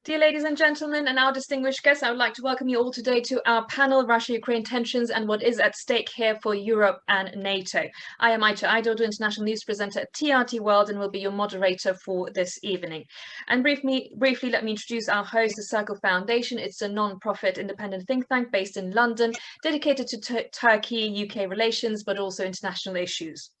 Dear ladies and gentlemen, and our distinguished guests, I would like to welcome you all today to our panel, Russia-Ukraine Tensions and What is at Stake Here for Europe and NATO. I am Ayça Aydoğdu, international news presenter at TRT World, and will be your moderator for this evening. And briefly, let me introduce our host, the Circle Foundation. It's a non-profit independent think tank based in London, dedicated to Turkey-UK relations, but also international issues.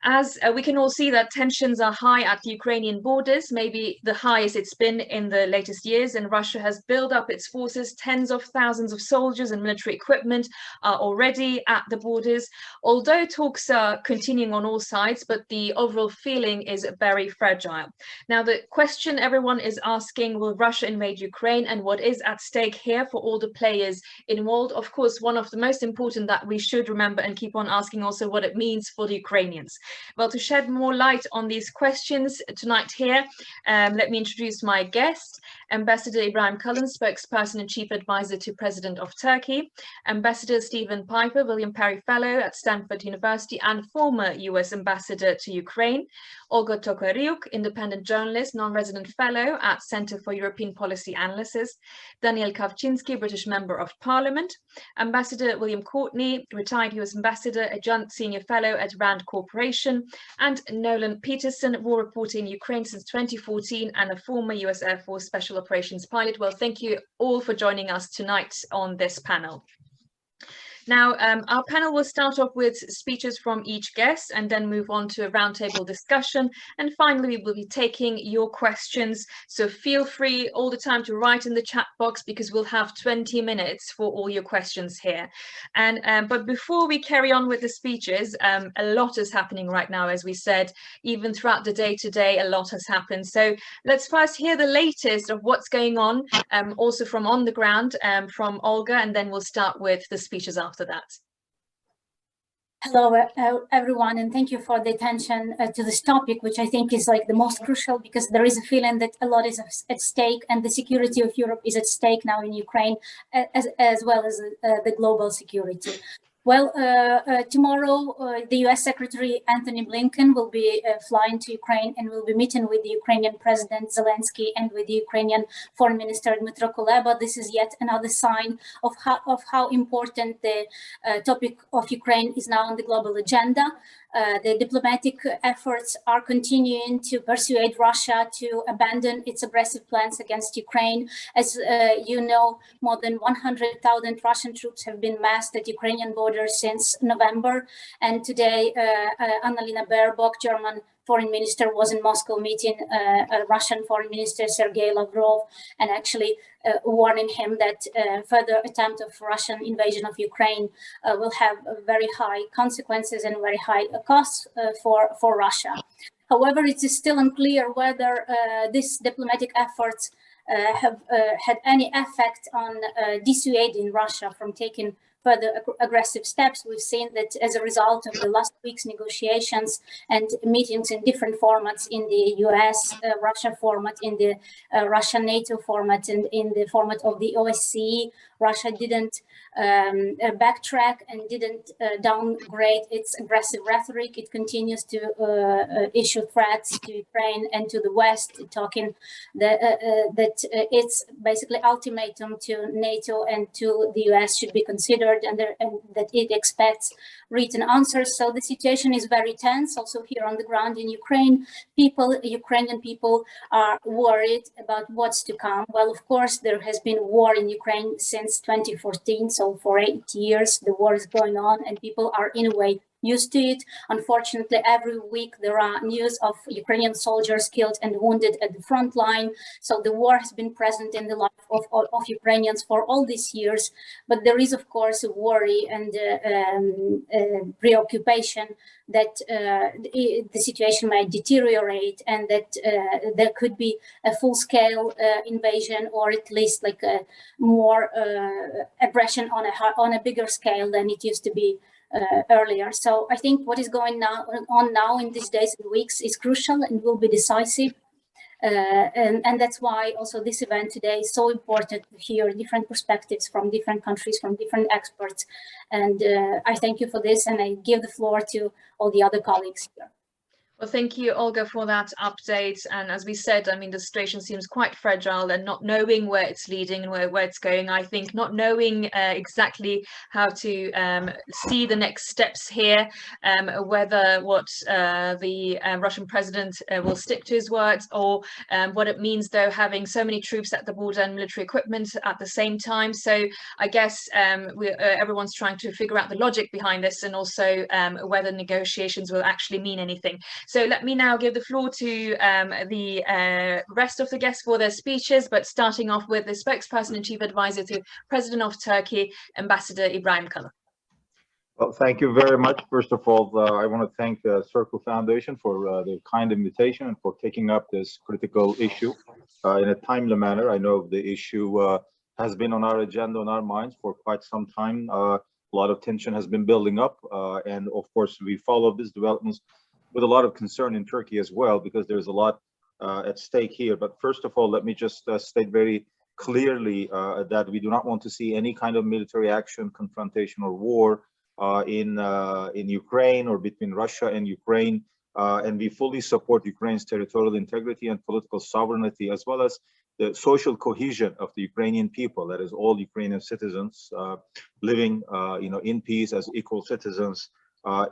As we can all see that tensions are high at the Ukrainian borders, maybe the highest it's been in the latest years, and Russia has built up its forces. Tens of thousands of soldiers and military equipment are already at the borders. Although talks are continuing on all sides, but the overall feeling is very fragile. Now, the question everyone is asking, will Russia invade Ukraine, and what is at stake here for all the players involved? Of course, one of the most important that we should remember and keep on asking also what it means for the Ukrainians. Well, to shed more light on these questions tonight here, let me introduce my guest, Ambassador Ibrahim Kalin, Spokesperson and Chief Advisor to President of Turkey, Ambassador Stephen Pifer, William Courtney Fellow at Stanford University and former U.S. Ambassador to Ukraine, Olga Tokaryuk, Independent Journalist, Non-Resident Fellow at Center for European Policy Analysis, Daniel Kawczynski, British Member of Parliament, Ambassador William Courtney, retired U.S. Ambassador, Adjunct Senior Fellow at RAND Corporation, and Nolan Peterson, war reporter in Ukraine since 2014 and a former U.S. Air Force Special Operations pilot. Well, thank you all for joining us tonight on this panel. Now, our panel will start off with speeches from each guest and then move on to a roundtable discussion. And finally, we will be taking your questions. So feel free all the time to write in the chat box, because we'll have 20 minutes for all your questions here. And but before we carry on with the speeches, a lot is happening right now, as we said, even throughout the day today, a lot has happened. So let's first hear the latest of what's going on, also from on the ground, from Olga, and then we'll start with the speeches after that. Hello, everyone, and thank you for the attention to this topic, which I think is like the most crucial, because there is a feeling that a lot is at stake, and the security of Europe is at stake now in Ukraine, as well as the global security. Well, tomorrow, the U.S. Secretary Antony Blinken will be flying to Ukraine and will be meeting with the Ukrainian President Zelensky and with the Ukrainian Foreign Minister Dmytro Kuleba. This is yet another sign of how important the topic of Ukraine is now on the global agenda. The diplomatic efforts are continuing to persuade Russia to abandon its aggressive plans against Ukraine. As you know, more than 100,000 Russian troops have been massed at Ukrainian borders since November. And today, Annalena Baerbock, German Foreign Minister, was in Moscow meeting Russian Foreign Minister Sergei Lavrov, and actually warning him that further attempt of Russian invasion of Ukraine will have very high consequences and very high costs for Russia. However, it is still unclear whether these diplomatic efforts have had any effect on dissuading Russia from taking further aggressive steps. We've seen that as a result of the last week's negotiations and meetings in different formats, in the US-Russia format, in the Russia-NATO format, and in the format of the OSCE, Russia didn't backtrack and didn't downgrade its aggressive rhetoric. It continues to issue threats to Ukraine and to the West, talking that its basically ultimatum to NATO and to the US should be considered, and that it expects written answers. So the situation is very tense. Also here on the ground in Ukraine, Ukrainian people are worried about what's to come. Well, of course, there has been war in Ukraine since 2014. So for 8 years, the war is going on, and people are in a way used to it. Unfortunately, every week there are news of Ukrainian soldiers killed and wounded at the front line. So the war has been present in the life of Ukrainians for all these years. But there is, of course, a worry and preoccupation that the situation might deteriorate, and that there could be a full-scale invasion, or at least like a more aggression on a bigger scale than it used to be earlier. So I think what is going on now in these days and weeks is crucial and will be decisive. And that's why also this event today is so important to hear different perspectives from different countries, from different experts. And I thank you for this, and I give the floor to all the other colleagues here. Well, thank you, Olga, for that update. And as we said, I mean, the situation seems quite fragile, and not knowing where it's leading and where it's going, I think not knowing exactly how to see the next steps here, whether what the Russian president will stick to his words, or what it means, though, having so many troops at the border and military equipment at the same time. So I guess everyone's trying to figure out the logic behind this, and also whether negotiations will actually mean anything. So let me now give the floor to the rest of the guests for their speeches, but starting off with the spokesperson and chief advisor to President of Turkey, Ambassador Ibrahim Kalin. Well, thank you very much. First of all, I want to thank the Circle Foundation for the kind invitation and for taking up this critical issue in a timely manner. I know the issue has been on our agenda, on our minds for quite some time. A lot of tension has been building up, and of course, we follow these developments with a lot of concern in Turkey as well, because there's a lot at stake here. But first of all, let me just state very clearly that we do not want to see any kind of military action, confrontation, or war in Ukraine or between Russia and Ukraine. And we fully support Ukraine's territorial integrity and political sovereignty, as well as the social cohesion of the Ukrainian people. That is, all Ukrainian citizens living, in peace as equal citizens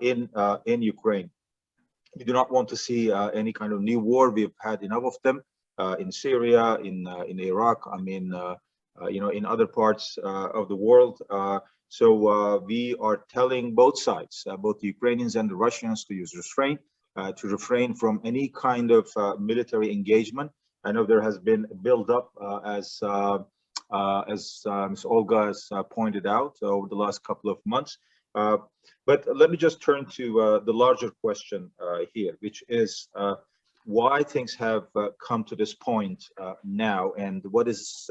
in Ukraine. We do not want to see any kind of new war. We've had enough of them in Syria, in Iraq. I mean, in other parts of the world. So we are telling both sides, both the Ukrainians and the Russians, to use restraint, to refrain from any kind of military engagement. I know there has been a build-up, as Ms. Olga has pointed out over the last couple of months. But let me just turn to the larger question here, which is why things have come to this point now, and what is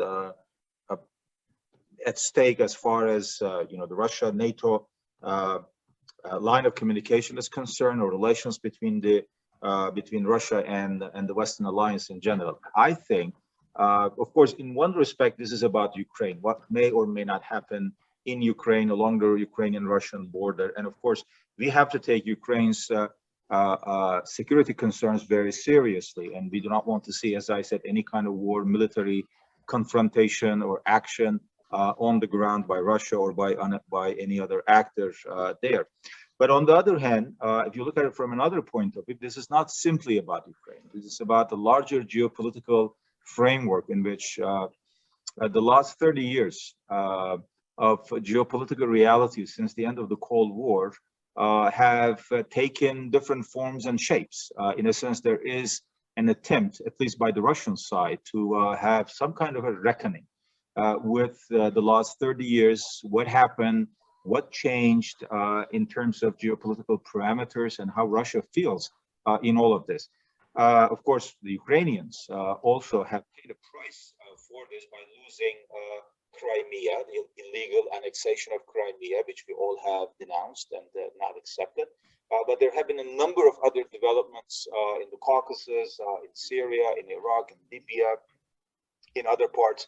at stake as far as the Russia-NATO line of communication is concerned, or relations between Russia and the Western alliance in general. I think, of course, in one respect, this is about Ukraine, what may or may not happen in Ukraine along the Ukrainian-Russian border. And of course, we have to take Ukraine's security concerns very seriously. And we do not want to see, as I said, any kind of war, military confrontation or action on the ground by Russia or by any other actors there. But on the other hand, if you look at it from another point of view, this is not simply about Ukraine. This is about the larger geopolitical framework in which the last 30 years of geopolitical reality since the end of the Cold War have taken different forms and shapes. In a sense, there is an attempt, at least by the Russian side, to have some kind of a reckoning with the last 30 years, what happened, what changed in terms of geopolitical parameters, and how Russia feels in all of this. Of course, the Ukrainians also have paid a price for this by losing Crimea, the illegal annexation of Crimea, which we all have denounced and not accepted. But there have been a number of other developments in the Caucasus, in Syria, in Iraq, in Libya, in other parts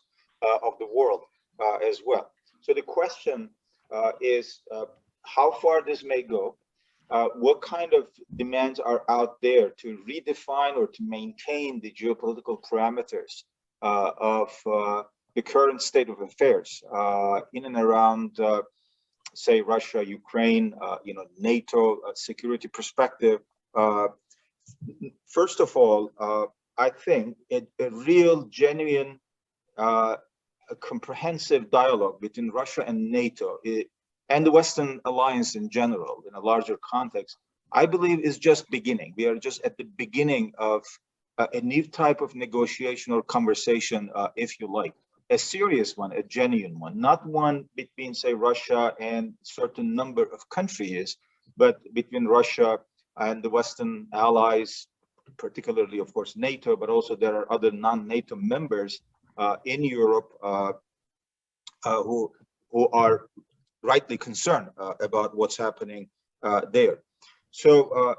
of the world as well. So the question is how far this may go, what kind of demands are out there to redefine or to maintain the geopolitical parameters of the current state of affairs in and around, say, Russia, Ukraine, NATO security perspective. First of all, I think a real, genuine, a comprehensive dialogue between Russia and NATO and the Western alliance in general, in a larger context, I believe is just beginning. We are just at the beginning of a new type of negotiation or conversation, if you like. A serious one, a genuine one, not one between, say, Russia and certain number of countries, but between Russia and the Western allies, particularly, of course, NATO, but also there are other non-NATO members in Europe who are rightly concerned about what's happening there. So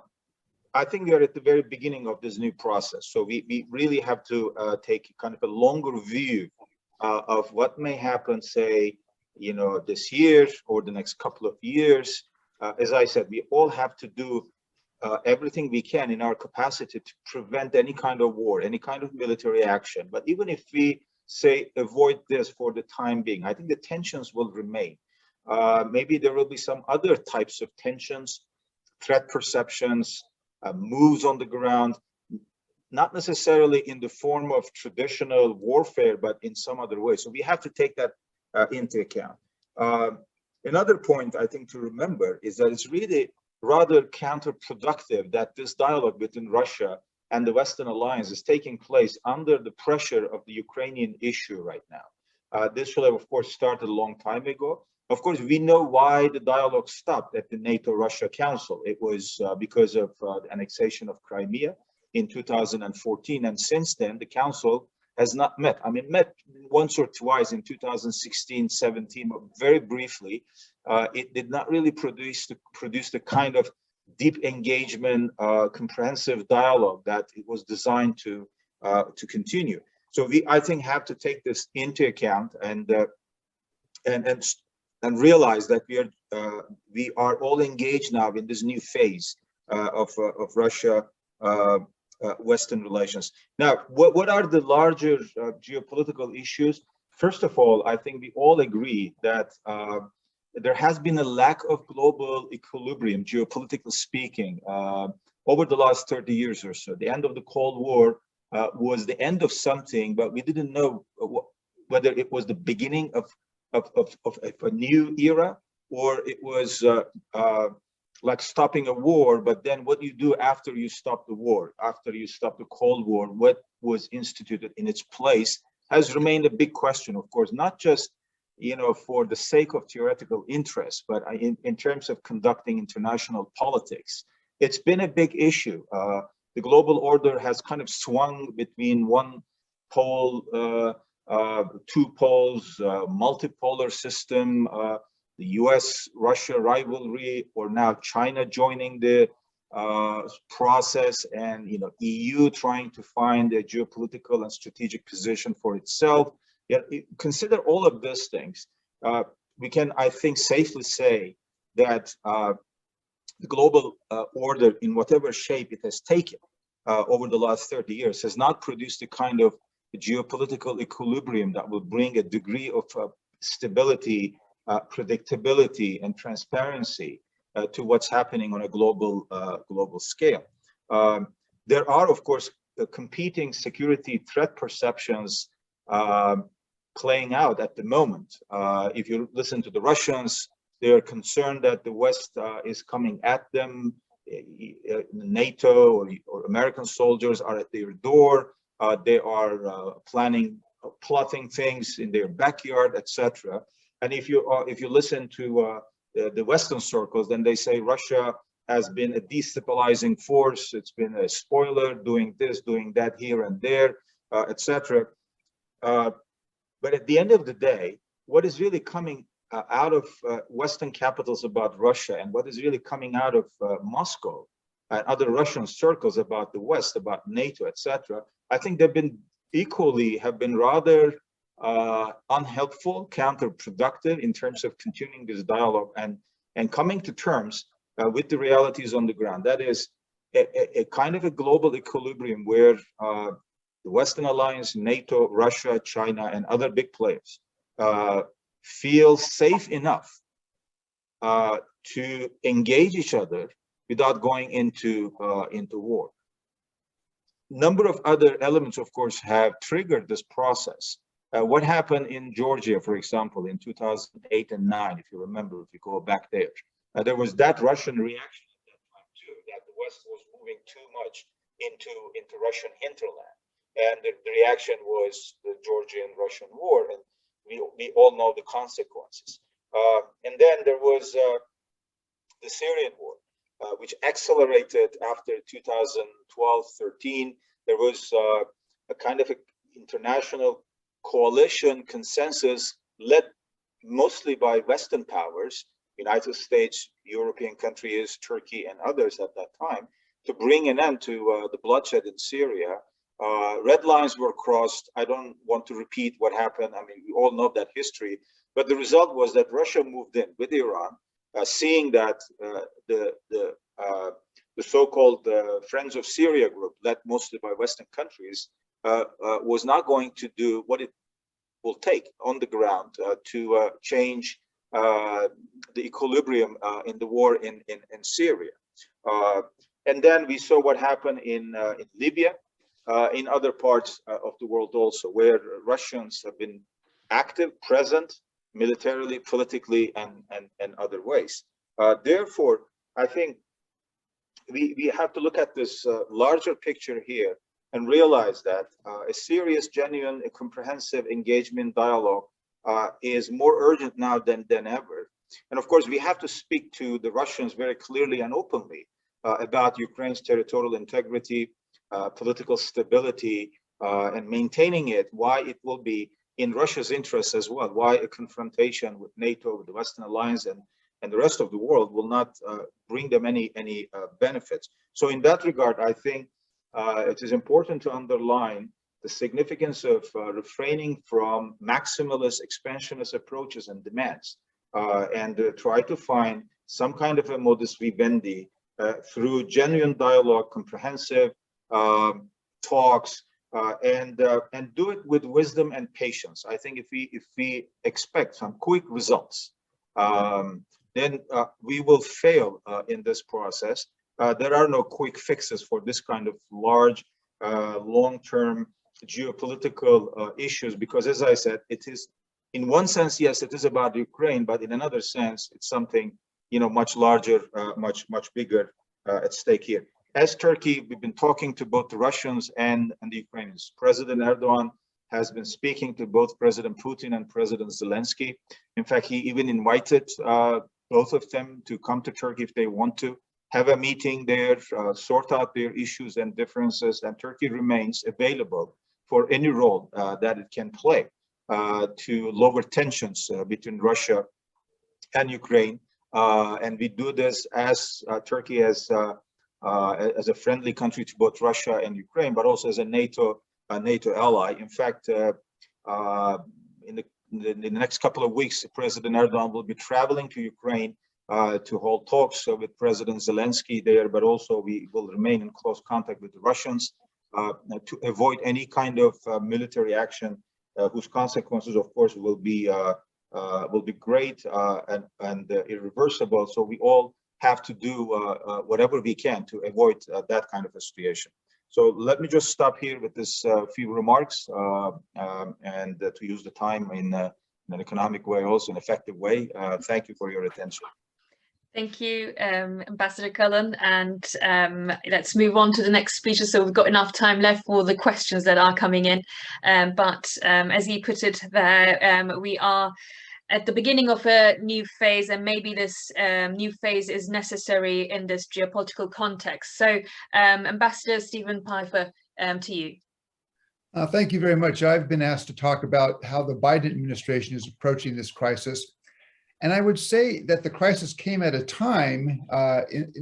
I think we are at the very beginning of this new process. So we really have to take kind of a longer view of what may happen, say, this year or the next couple of years. As I said, we all have to do everything we can in our capacity to prevent any kind of war, any kind of military action. But even if we say avoid this for the time being, I think the tensions will remain. Maybe there will be some other types of tensions, threat perceptions, moves on the ground, not necessarily in the form of traditional warfare, but in some other way. So we have to take that into account. Another point I think to remember is that it's really rather counterproductive that this dialogue between Russia and the Western alliance is taking place under the pressure of the Ukrainian issue right now. This should have, of course, started a long time ago. Of course, we know why the dialogue stopped at the NATO-Russia Council. It was because of the annexation of Crimea in 2014. And since then, the Council has not met. I mean, met once or twice in 2016, 17, but very briefly. It did not really produce the kind of deep engagement, comprehensive dialogue that it was designed to continue. So we, I think, have to take this into account and realize that we are all engaged now in this new phase of Russia Western relations. Now, what are the larger geopolitical issues? First of all, I think we all agree that there has been a lack of global equilibrium, geopolitically speaking, over the last 30 years or so. The end of the Cold War was the end of something, but we didn't know whether it was the beginning of a new era, or it was like stopping a war. But then what do you do after you stop the war, after you stop the Cold War? What was instituted in its place has remained a big question, of course, not just, you know, for the sake of theoretical interest, but in terms of conducting international politics. It's been a big issue. The global order has kind of swung between one pole, two poles, multipolar system, the U.S.-Russia rivalry, or now China joining the process, and EU trying to find a geopolitical and strategic position for itself. Yeah, consider all of these things. We can, I think, safely say that the global order, in whatever shape it has taken over the last 30 years, has not produced the kind of geopolitical equilibrium that will bring a degree of stability, predictability, and transparency to what's happening on a global scale. There are, of course, competing security threat perceptions playing out at the moment. If you listen to the Russians, they are concerned that the West is coming at them. NATO or American soldiers are at their door. They are plotting things in their backyard, etc. And if you listen to the Western circles, then they say Russia has been a destabilizing force. It's been a spoiler, doing this, doing that here and there, etc. But at the end of the day, what is really coming out of Western capitals about Russia, and what is really coming out of Moscow and other Russian circles about the West, about NATO, etc., I think they've been have been rather unhelpful, counterproductive in terms of continuing this dialogue and coming to terms with the realities on the ground. That is a kind of a global equilibrium where the Western alliance, NATO, Russia, China, and other big players feel safe enough to engage each other without going into war. Number of other elements, of course, have triggered this process. What happened in Georgia, for example, in 2008 and 9, if you remember, if you go back there, there was that Russian reaction at that time too, that the West was moving too much into Russian hinterland. And the reaction was the Georgian-Russian war, and we all know the consequences. And then there was the Syrian war, which accelerated after 2012-13. There was a kind of international coalition consensus led mostly by Western powers, United States, European countries, Turkey, and others at that time, to bring an end to the bloodshed in Syria. Red lines were crossed. I don't want to repeat what happened. I mean, we all know that history. But the result was that Russia moved in with Iran, seeing that the the so-called Friends of Syria group, led mostly by Western countries, was not going to do what it will take on the ground to change the equilibrium in the war in Syria. And then we saw what happened in Libya, in other parts of the world also, where Russians have been active, present, militarily, politically, and other ways. Therefore, I think we have to look at this larger picture here and realize that a serious, genuine, comprehensive engagement dialogue is more urgent now than ever. And of course, we have to speak to the Russians very clearly and openly about Ukraine's territorial integrity, political stability, and maintaining it, why it will be in Russia's interest as well, why a confrontation with NATO, with the Western Alliance, and the rest of the world will not bring them any benefits. So in that regard, I think it is important to underline the significance of refraining from maximalist, expansionist approaches and demands, and try to find some kind of a modus vivendi through genuine dialogue, comprehensive talks, and do it with wisdom and patience. I think if we expect some quick results, then we will fail in this process. There are no quick fixes for this kind of large, long-term geopolitical issues, because, as I said, it is, in one sense, yes, it is about Ukraine, but in another sense, it's something, much larger, much bigger at stake here. As Turkey, we've been talking to both the Russians and the Ukrainians. President Erdogan has been speaking to both President Putin and President Zelensky. In fact, he even invited both of them to come to Turkey if they want to, have a meeting there, sort out their issues and differences, and Turkey remains available for any role that it can play to lower tensions between Russia and Ukraine. And we do this as Turkey as a friendly country to both Russia and Ukraine, but also as a NATO ally. In fact, in the next couple of weeks, President Erdogan will be traveling to Ukraine to hold talks with President Zelensky there, but also we will remain in close contact with the Russians to avoid any kind of military action whose consequences, of course, will be great and irreversible. So we all have to do whatever we can to avoid that kind of a situation. So let me just stop here with this few remarks and to use the time in an economic way, also an effective way. Thank you for your attention. Thank you, Ambassador Kalin, and let's move on to the next speaker. So we've got enough time left for the questions that are coming in. But as he put it there, we are at the beginning of a new phase, and maybe this new phase is necessary in this geopolitical context. So Ambassador Stephen Pifer, to you. Thank you very much. I've been asked to talk about how the Biden administration is approaching this crisis. And I would say that the crisis came at a time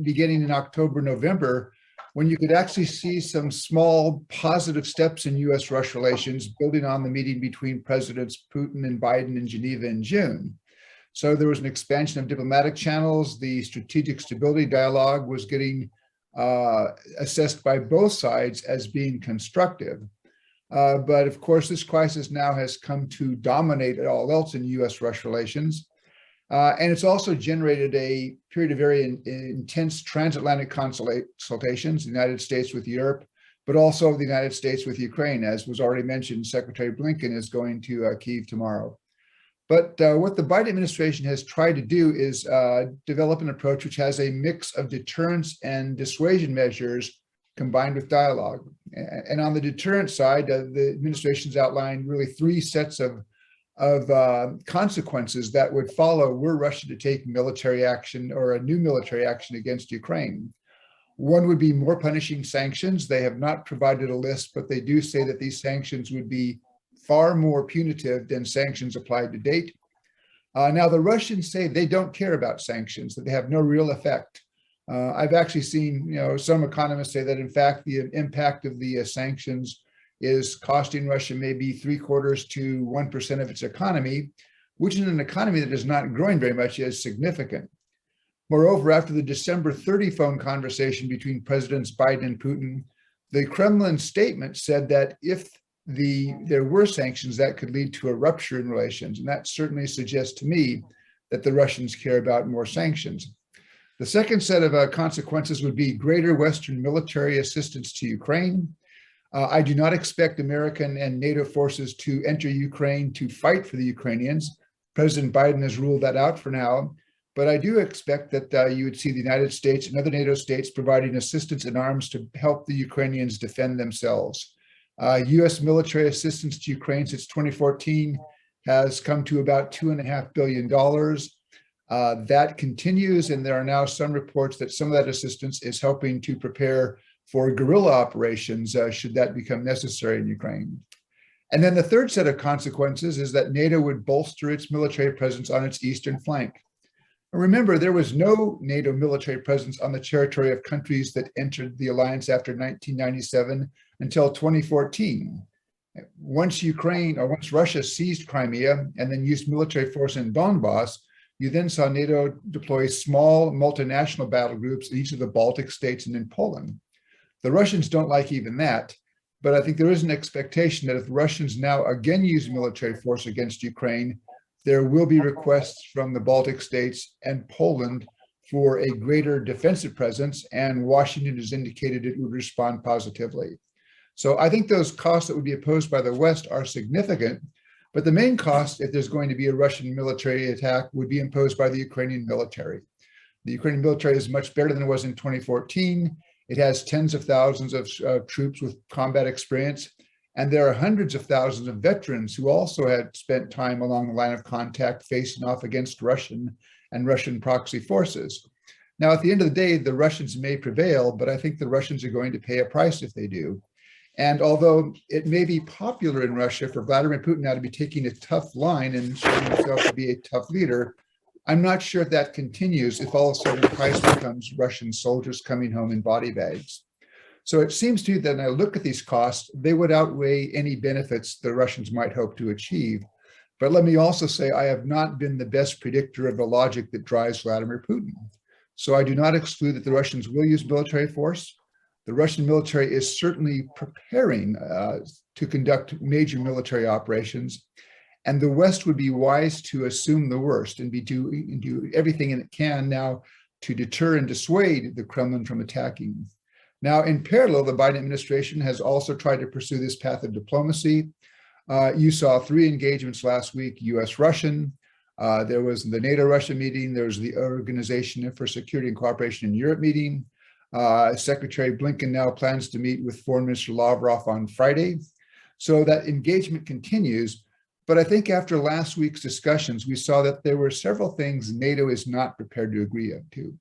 beginning in October, November, when you could actually see some small positive steps in U.S.-Russia relations, building on the meeting between Presidents Putin and Biden in Geneva in June. So there was an expansion of diplomatic channels. The strategic stability dialogue was getting assessed by both sides as being constructive. But of course, this crisis now has come to dominate all else in U.S.-Russia relations. And it's also generated a period of very intense transatlantic consultations, the United States with Europe, but also the United States with Ukraine. As was already mentioned, Secretary Blinken is going to Kyiv tomorrow. But what the Biden administration has tried to do is develop an approach which has a mix of deterrence and dissuasion measures combined with dialogue. And on the deterrent side, the administration's outlined really three sets of consequences that would follow were Russia to take military action or a new military action against Ukraine. One would be more punishing sanctions. They have not provided a list, but they do say that these sanctions would be far more punitive than sanctions applied to date. Now, the Russians say they don't care about sanctions, that they have no real effect. I've actually seen, some economists say that, in fact, the impact of the sanctions is costing Russia maybe 0.75% to 1% of its economy, which in an economy that is not growing very much is significant. Moreover, after the December 30 phone conversation between Presidents Biden and Putin, the Kremlin statement said that if there were sanctions, that could lead to a rupture in relations. And that certainly suggests to me that the Russians care about more sanctions. The second set of consequences would be greater Western military assistance to Ukraine. I do not expect American and NATO forces to enter Ukraine to fight for the Ukrainians. President Biden has ruled that out for now. But I do expect that you would see the United States and other NATO states providing assistance in arms to help the Ukrainians defend themselves. U.S. military assistance to Ukraine since 2014 has come to about $2.5 billion. That continues, and there are now some reports that some of that assistance is helping to prepare for guerrilla operations should that become necessary in Ukraine. And then the third set of consequences is that NATO would bolster its military presence on its eastern flank. Remember, there was no NATO military presence on the territory of countries that entered the alliance after 1997 until 2014. Once Russia seized Crimea and then used military force in Donbass, you then saw NATO deploy small multinational battle groups in each of the Baltic states and in Poland. The Russians don't like even that, but I think there is an expectation that if the Russians now again use military force against Ukraine, there will be requests from the Baltic states and Poland for a greater defensive presence, and Washington has indicated it would respond positively. So I think those costs that would be opposed by the West are significant, but the main cost, if there's going to be a Russian military attack, would be imposed by the Ukrainian military. The Ukrainian military is much better than it was in 2014. It has tens of thousands of troops with combat experience. And there are hundreds of thousands of veterans who also had spent time along the line of contact facing off against Russian and Russian proxy forces. Now, at the end of the day, the Russians may prevail, but I think the Russians are going to pay a price if they do. And although it may be popular in Russia for Vladimir Putin now to be taking a tough line and showing himself to be a tough leader, I'm not sure if that continues if all of a sudden the price becomes Russian soldiers coming home in body bags. So it seems to me that when I look at these costs, they would outweigh any benefits the Russians might hope to achieve. But let me also say, I have not been the best predictor of the logic that drives Vladimir Putin. So I do not exclude that the Russians will use military force. The Russian military is certainly preparing to conduct major military operations. And the West would be wise to assume the worst and do everything it can now to deter and dissuade the Kremlin from attacking. Now, in parallel, the Biden administration has also tried to pursue this path of diplomacy. You saw 3 engagements last week, U.S.-Russian. There was the NATO-Russia meeting. There was the Organization for Security and Cooperation in Europe meeting. Secretary Blinken now plans to meet with Foreign Minister Lavrov on Friday. So that engagement continues. But I think after last week's discussions, we saw that there were several things NATO is not prepared to agree to.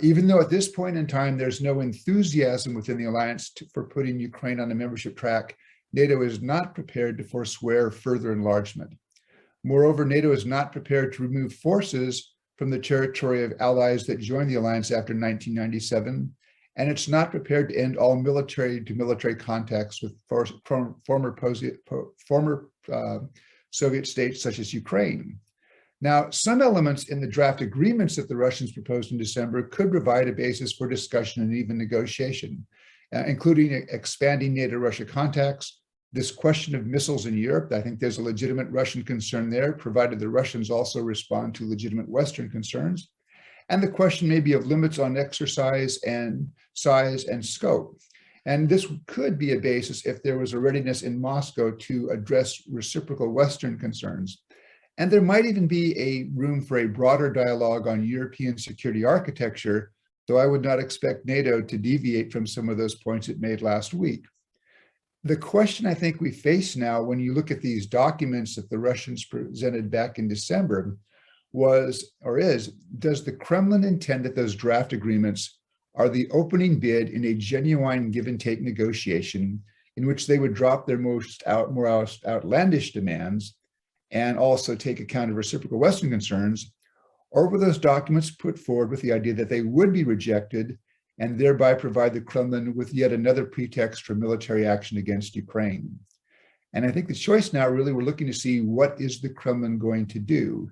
Even though at this point in time, there's no enthusiasm within the alliance for putting Ukraine on a membership track, NATO is not prepared to forswear further enlargement. Moreover, NATO is not prepared to remove forces from the territory of allies that joined the alliance after 1997, and it's not prepared to end all military-to-military contacts with former Soviet states such as Ukraine. Now, some elements in the draft agreements that the Russians proposed in December could provide a basis for discussion and even negotiation, including expanding NATO-Russia contacts, this question of missiles in Europe. I think there's a legitimate Russian concern there, provided the Russians also respond to legitimate Western concerns, and the question maybe of limits on exercise and size and scope. And this could be a basis if there was a readiness in Moscow to address reciprocal Western concerns. And there might even be a room for a broader dialogue on European security architecture, though I would not expect NATO to deviate from some of those points it made last week. The question I think we face now when you look at these documents that the Russians presented back in December was, or is, does the Kremlin intend that those draft agreements are the opening bid in a genuine give and take negotiation in which they would drop their more outlandish demands and also take account of reciprocal Western concerns, or were those documents put forward with the idea that they would be rejected and thereby provide the Kremlin with yet another pretext for military action against Ukraine? And I think the choice now, really, we're looking to see what is the Kremlin going to do.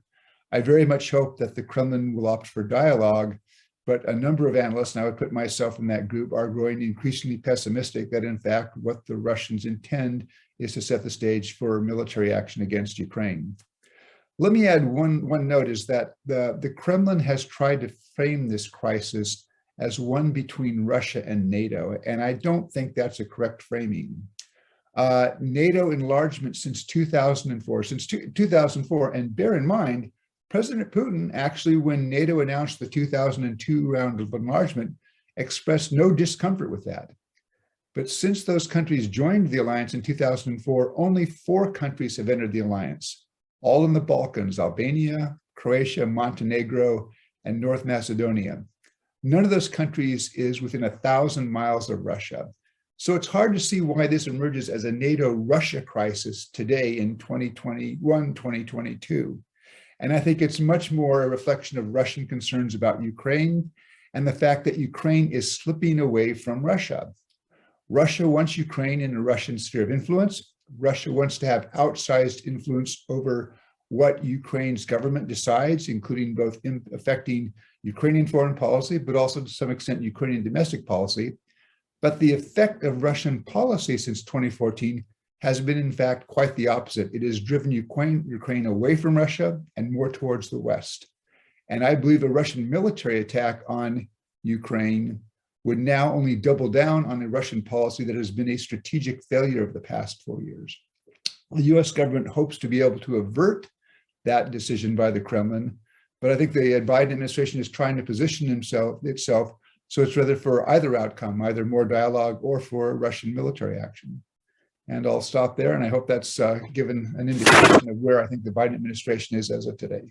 I very much hope that the Kremlin will opt for dialogue, but a number of analysts, and I would put myself in that group, are growing increasingly pessimistic that in fact what the Russians intend is to set the stage for military action against Ukraine. Let me add one note is that the Kremlin has tried to frame this crisis as one between Russia and NATO, and I don't think that's a correct framing. NATO enlargement since 2004, and bear in mind, President Putin actually, when NATO announced the 2002 round of enlargement, expressed no discomfort with that. But since those countries joined the alliance in 2004, only 4 countries have entered the alliance, all in the Balkans: Albania, Croatia, Montenegro, and North Macedonia. None of those countries is within 1,000 miles of Russia. So it's hard to see why this emerges as a NATO-Russia crisis today in 2021, 2022. And I think it's much more a reflection of Russian concerns about Ukraine and the fact that Ukraine is slipping away from Russia. Russia wants Ukraine in a Russian sphere of influence. Russia wants to have outsized influence over what Ukraine's government decides, including both affecting Ukrainian foreign policy, but also to some extent Ukrainian domestic policy. But the effect of Russian policy since 2014 has been, in fact, quite the opposite. It has driven Ukraine away from Russia and more towards the West. And I believe a Russian military attack on Ukraine would now only double down on a Russian policy that has been a strategic failure of the past 4 years. The US government hopes to be able to avert that decision by the Kremlin, but I think the Biden administration is trying to position itself so it's rather for either outcome, either more dialogue or for Russian military action. And I'll stop there, and I hope that's given an indication of where I think the Biden administration is as of today.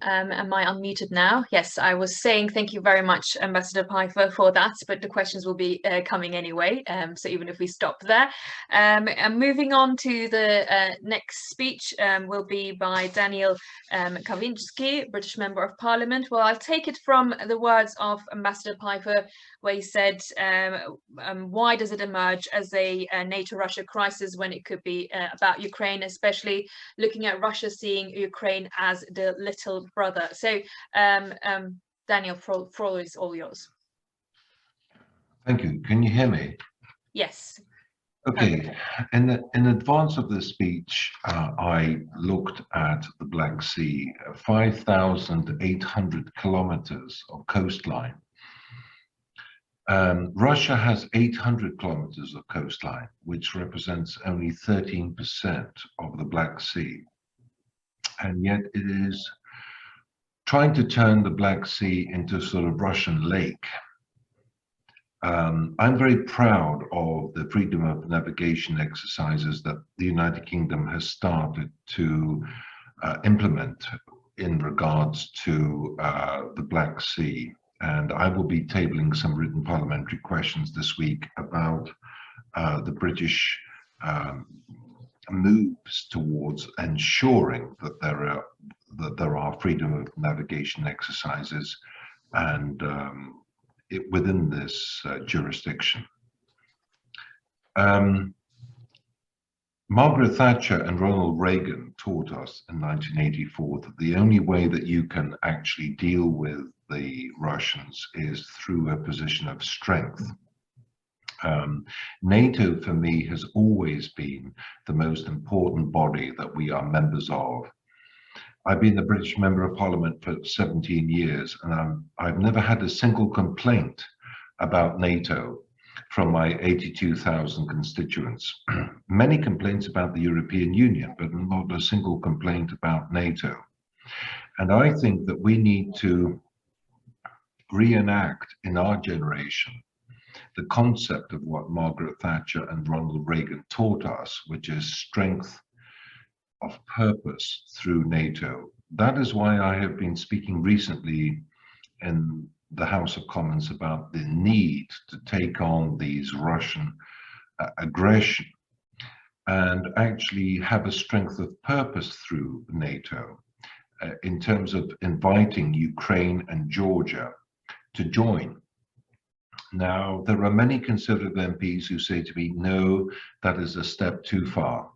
Am I unmuted now? Yes, I was saying thank you very much, Ambassador Pifer, for that, but the questions will be coming anyway, so even if we stop there. And moving on to the next speech will be by Daniel Kavinsky, British Member of Parliament. Well, I'll take it from the words of Ambassador Pifer, where he said, why does it emerge as a NATO-Russia crisis when it could be about Ukraine, especially looking at Russia seeing Ukraine as the little brother. So, Daniel, floor is all yours. Thank you. Can you hear me? Yes. Okay. In advance of this speech, I looked at the Black Sea, 5,800 kilometers of coastline. Russia has 800 kilometers of coastline, which represents only 13% of the Black Sea. And yet it is trying to turn the Black Sea into sort of Russian lake. I'm very proud of the freedom of navigation exercises that the United Kingdom has started to implement in regards to the Black Sea. And I will be tabling some written parliamentary questions this week about the British moves towards ensuring that there are freedom of navigation exercises and within this jurisdiction. Margaret Thatcher and Ronald Reagan taught us in 1984 that the only way that you can actually deal with the Russians is through a position of strength. NATO for me has always been the most important body that we are members of. I've been the British Member of Parliament for 17 years, and I've never had a single complaint about NATO from my 82,000 constituents. Many complaints about the European Union, but not a single complaint about NATO. And I think that we need to reenact in our generation the concept of what Margaret Thatcher and Ronald Reagan taught us, which is strength of purpose through NATO. That is why I have been speaking recently in the House of Commons about the need to take on these Russian aggression and actually have a strength of purpose through NATO in terms of inviting Ukraine and Georgia to join. Now, there are many conservative MPs who say to me, no, that is a step too far.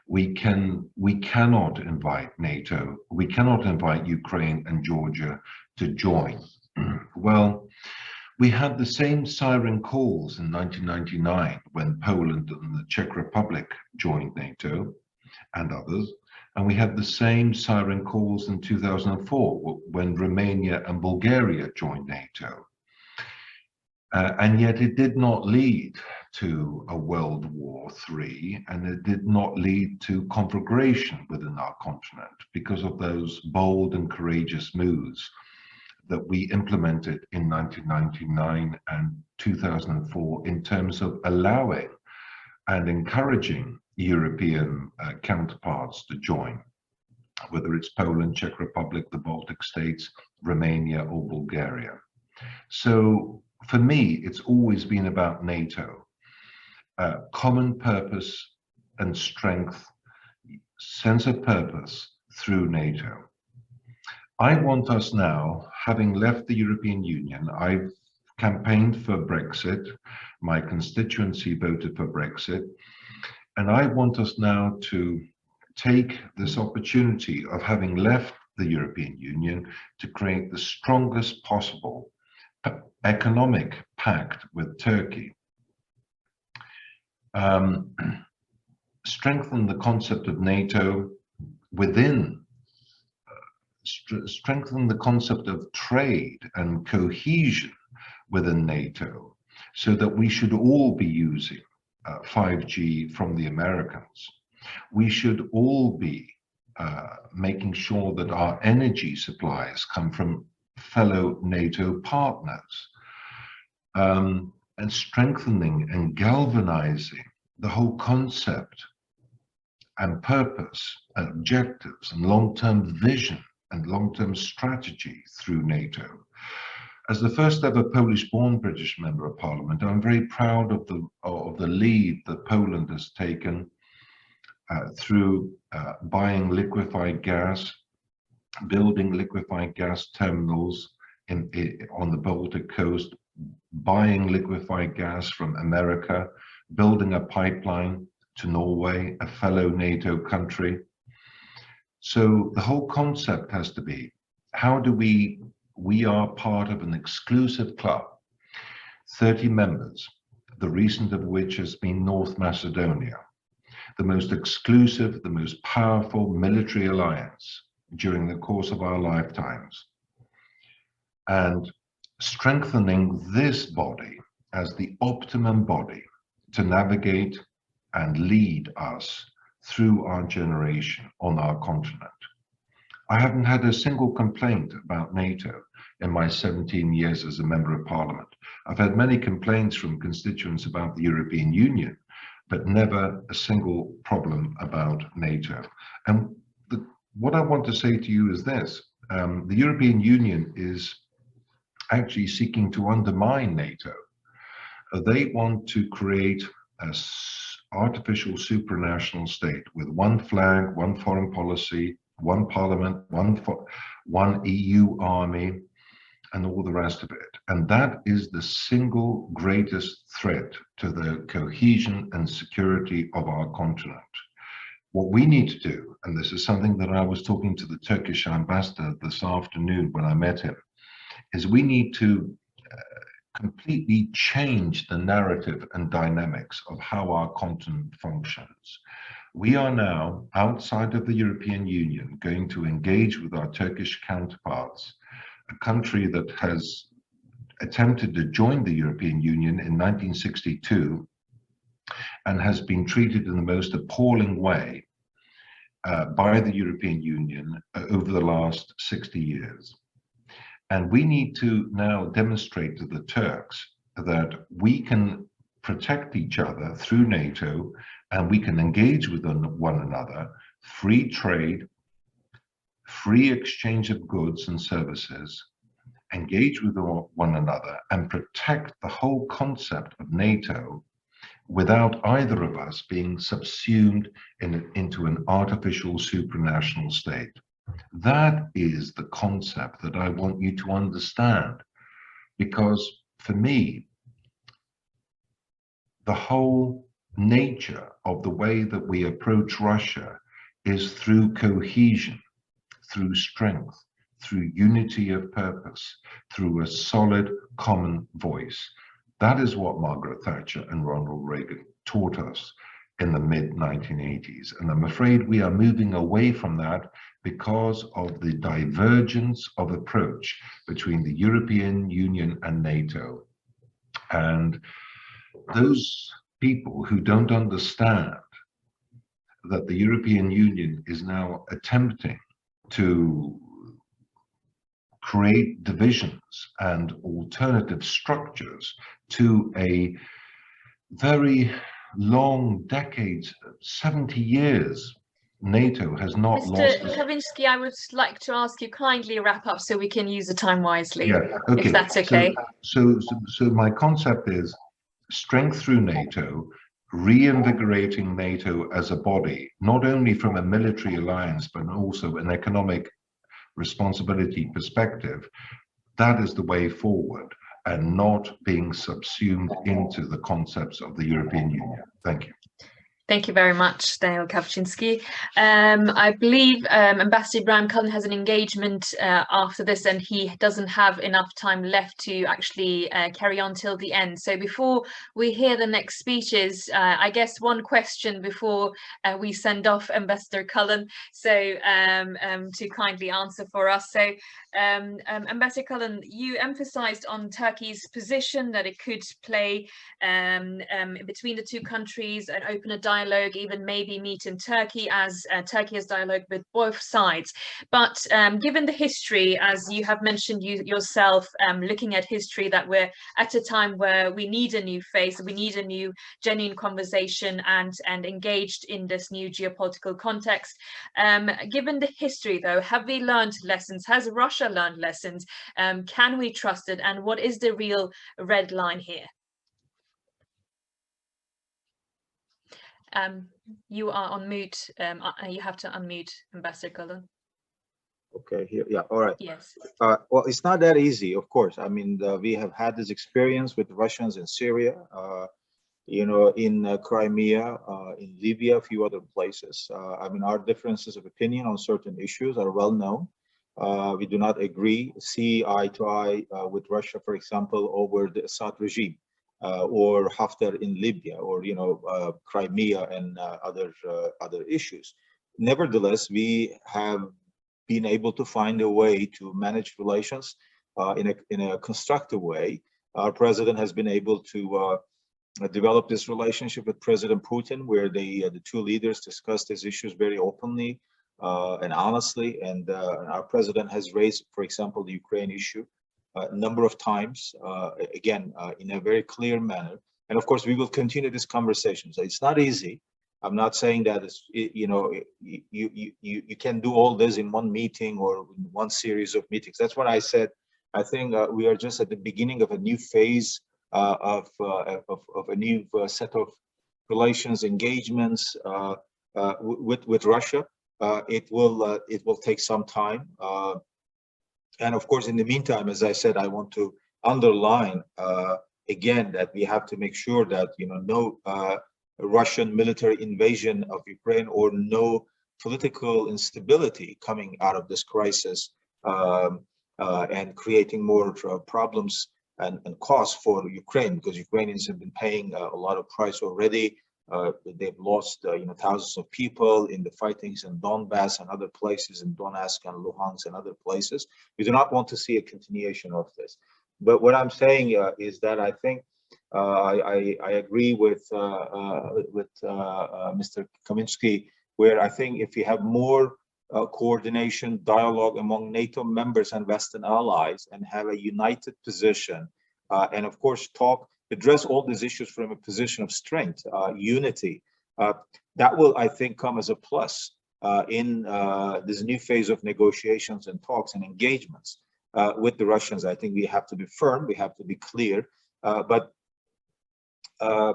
We cannot invite NATO. We cannot invite Ukraine and Georgia to join. Well, we had the same siren calls in 1999 when Poland and the Czech Republic joined NATO and others. And we had the same siren calls in 2004 when Romania and Bulgaria joined NATO. And yet it did not lead to a World War III, and it did not lead to conflagration within our continent because of those bold and courageous moves that we implemented in 1999 and 2004 in terms of allowing and encouraging European counterparts to join, whether it's Poland, Czech Republic, the Baltic states, Romania, or Bulgaria. So for me, it's always been about NATO, common purpose and strength, sense of purpose through NATO. I want us now, having left the European Union, I've campaigned for Brexit, my constituency voted for Brexit, and I want us now to take this opportunity of having left the European Union to create the strongest possible economic pact with Turkey. Strengthen the concept of NATO within, strengthen the concept of trade and cohesion within NATO, so that we should all be using 5G from the Americans. We should all be making sure that our energy supplies come from fellow NATO partners, and strengthening and galvanizing the whole concept and purpose and objectives and long-term vision and long-term strategy through NATO. As the first ever Polish-born British Member of Parliament, I'm very proud of the lead that Poland has taken through buying liquefied gas, building liquefied gas terminals on the Baltic coast, buying liquefied gas from America, building a pipeline to Norway, a fellow NATO country. So the whole concept has to be, how do we are part of an exclusive club, 30 members, the recent of which has been North Macedonia, the most exclusive, the most powerful military alliance during the course of our lifetimes, and strengthening this body as the optimum body to navigate and lead us through our generation on our continent. I haven't had a single complaint about NATO in my 17 years as a Member of Parliament. I've had many complaints from constituents about the European Union, but never a single problem about NATO. And what I want to say to you is this: the European Union is actually seeking to undermine NATO. They want to create an artificial supranational state with one flag, one foreign policy, one parliament, one EU army, and all the rest of it. And that is the single greatest threat to the cohesion and security of our continent. What we need to do, and this is something that I was talking to the Turkish ambassador this afternoon when I met him, is we need to completely change the narrative and dynamics of how our continent functions. We are now, outside of the European Union, going to engage with our Turkish counterparts, a country that has attempted to join the European Union in 1962 and has been treated in the most appalling way by the European Union over the last 60 years. And we need to now demonstrate to the Turks that we can protect each other through NATO, and we can engage with one another, free trade, free exchange of goods and services, engage with one another, and protect the whole concept of NATO without either of us being subsumed into an artificial supranational state. That is the concept that I want you to understand, because for me, the whole nature of the way that we approach Russia is through cohesion, through strength, through unity of purpose, through a solid common voice. That is what Margaret Thatcher and Ronald Reagan taught us in the mid-1980s. And I'm afraid we are moving away from that because of the divergence of approach between the European Union and NATO. And those people who don't understand that the European Union is now attempting to create divisions and alternative structures to a very long decades, 70 years, NATO has not lost. Mr. Kavinsky, I would like to ask you kindly wrap up so we can use the time wisely, Yeah, okay. if that's okay. So my concept is strength through NATO, reinvigorating NATO as a body, not only from a military alliance, but also an economic responsibility perspective. That is the way forward, and not being subsumed into the concepts of the European Union. Thank you. Thank you very much, Daniel Kawczynski. I believe Ambassador Ibrahim Kalin has an engagement after this, and he doesn't have enough time left to actually carry on till the end. So before we hear the next speeches, I guess one question before we send off Ambassador Kalin, so to kindly answer for us. So Ambassador Kalin, you emphasized on Turkey's position that it could play between the two countries and open a dialogue, even maybe meet in Turkey, as Turkey has dialogue with both sides. But given the history, as you have mentioned yourself, looking at history, that we're at a time where we need a new face, we need a new genuine conversation and engaged in this new geopolitical context. Given the history, though, have we learned lessons? Has Russia learned lessons? Can we trust it? And what is the real red line here? You are on mute. You have to unmute, Ambassador Kalin. Okay, here, yeah, all right. Yes. Well, it's not that easy, of course. I mean, we have had this experience with Russians in Syria, you know, in Crimea, in Libya, a few other places. I mean, our differences of opinion on certain issues are well known. We do not see eye to eye with Russia, for example, over the Assad regime. Or Haftar in Libya, or Crimea and other issues. Nevertheless, we have been able to find a way to manage relations in a constructive way. Our president has been able to develop this relationship with President Putin, where the two leaders discussed these issues very openly and honestly. And our president has raised, for example, the Ukraine issue a number of times, again, in a very clear manner. And of course, we will continue this conversation. So it's not easy. I'm not saying that you can do all this in one meeting or in one series of meetings. That's what I said. I think we are just at the beginning of a new phase of a new set of relations, engagements with Russia. It will take some time. And of course, in the meantime, as I said, I want to underline again that we have to make sure that no Russian military invasion of Ukraine or no political instability coming out of this crisis and creating more problems and costs for Ukraine, because Ukrainians have been paying a lot of price already. They've lost thousands of people in the fightings in Donbass and other places, in Donetsk and Luhansk and other places. We do not want to see a continuation of this. But what I'm saying is that I think I agree with Mr. Kavinsky, where I think if we have more coordination, dialogue among NATO members and Western allies, and have a united position, and of course address all these issues from a position of strength, unity, that will, I think, come as a plus in this new phase of negotiations and talks and engagements with the Russians. I think we have to be firm, we have to be clear, but I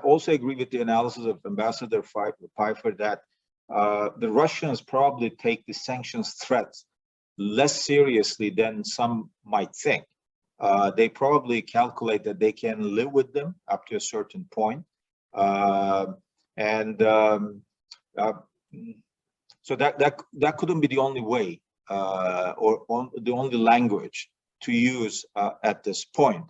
also agree with the analysis of Ambassador Pifer that the Russians probably take the sanctions threats less seriously than some might think. They probably calculate that they can live with them up to a certain point. So that couldn't be the only way or the only language to use at this point.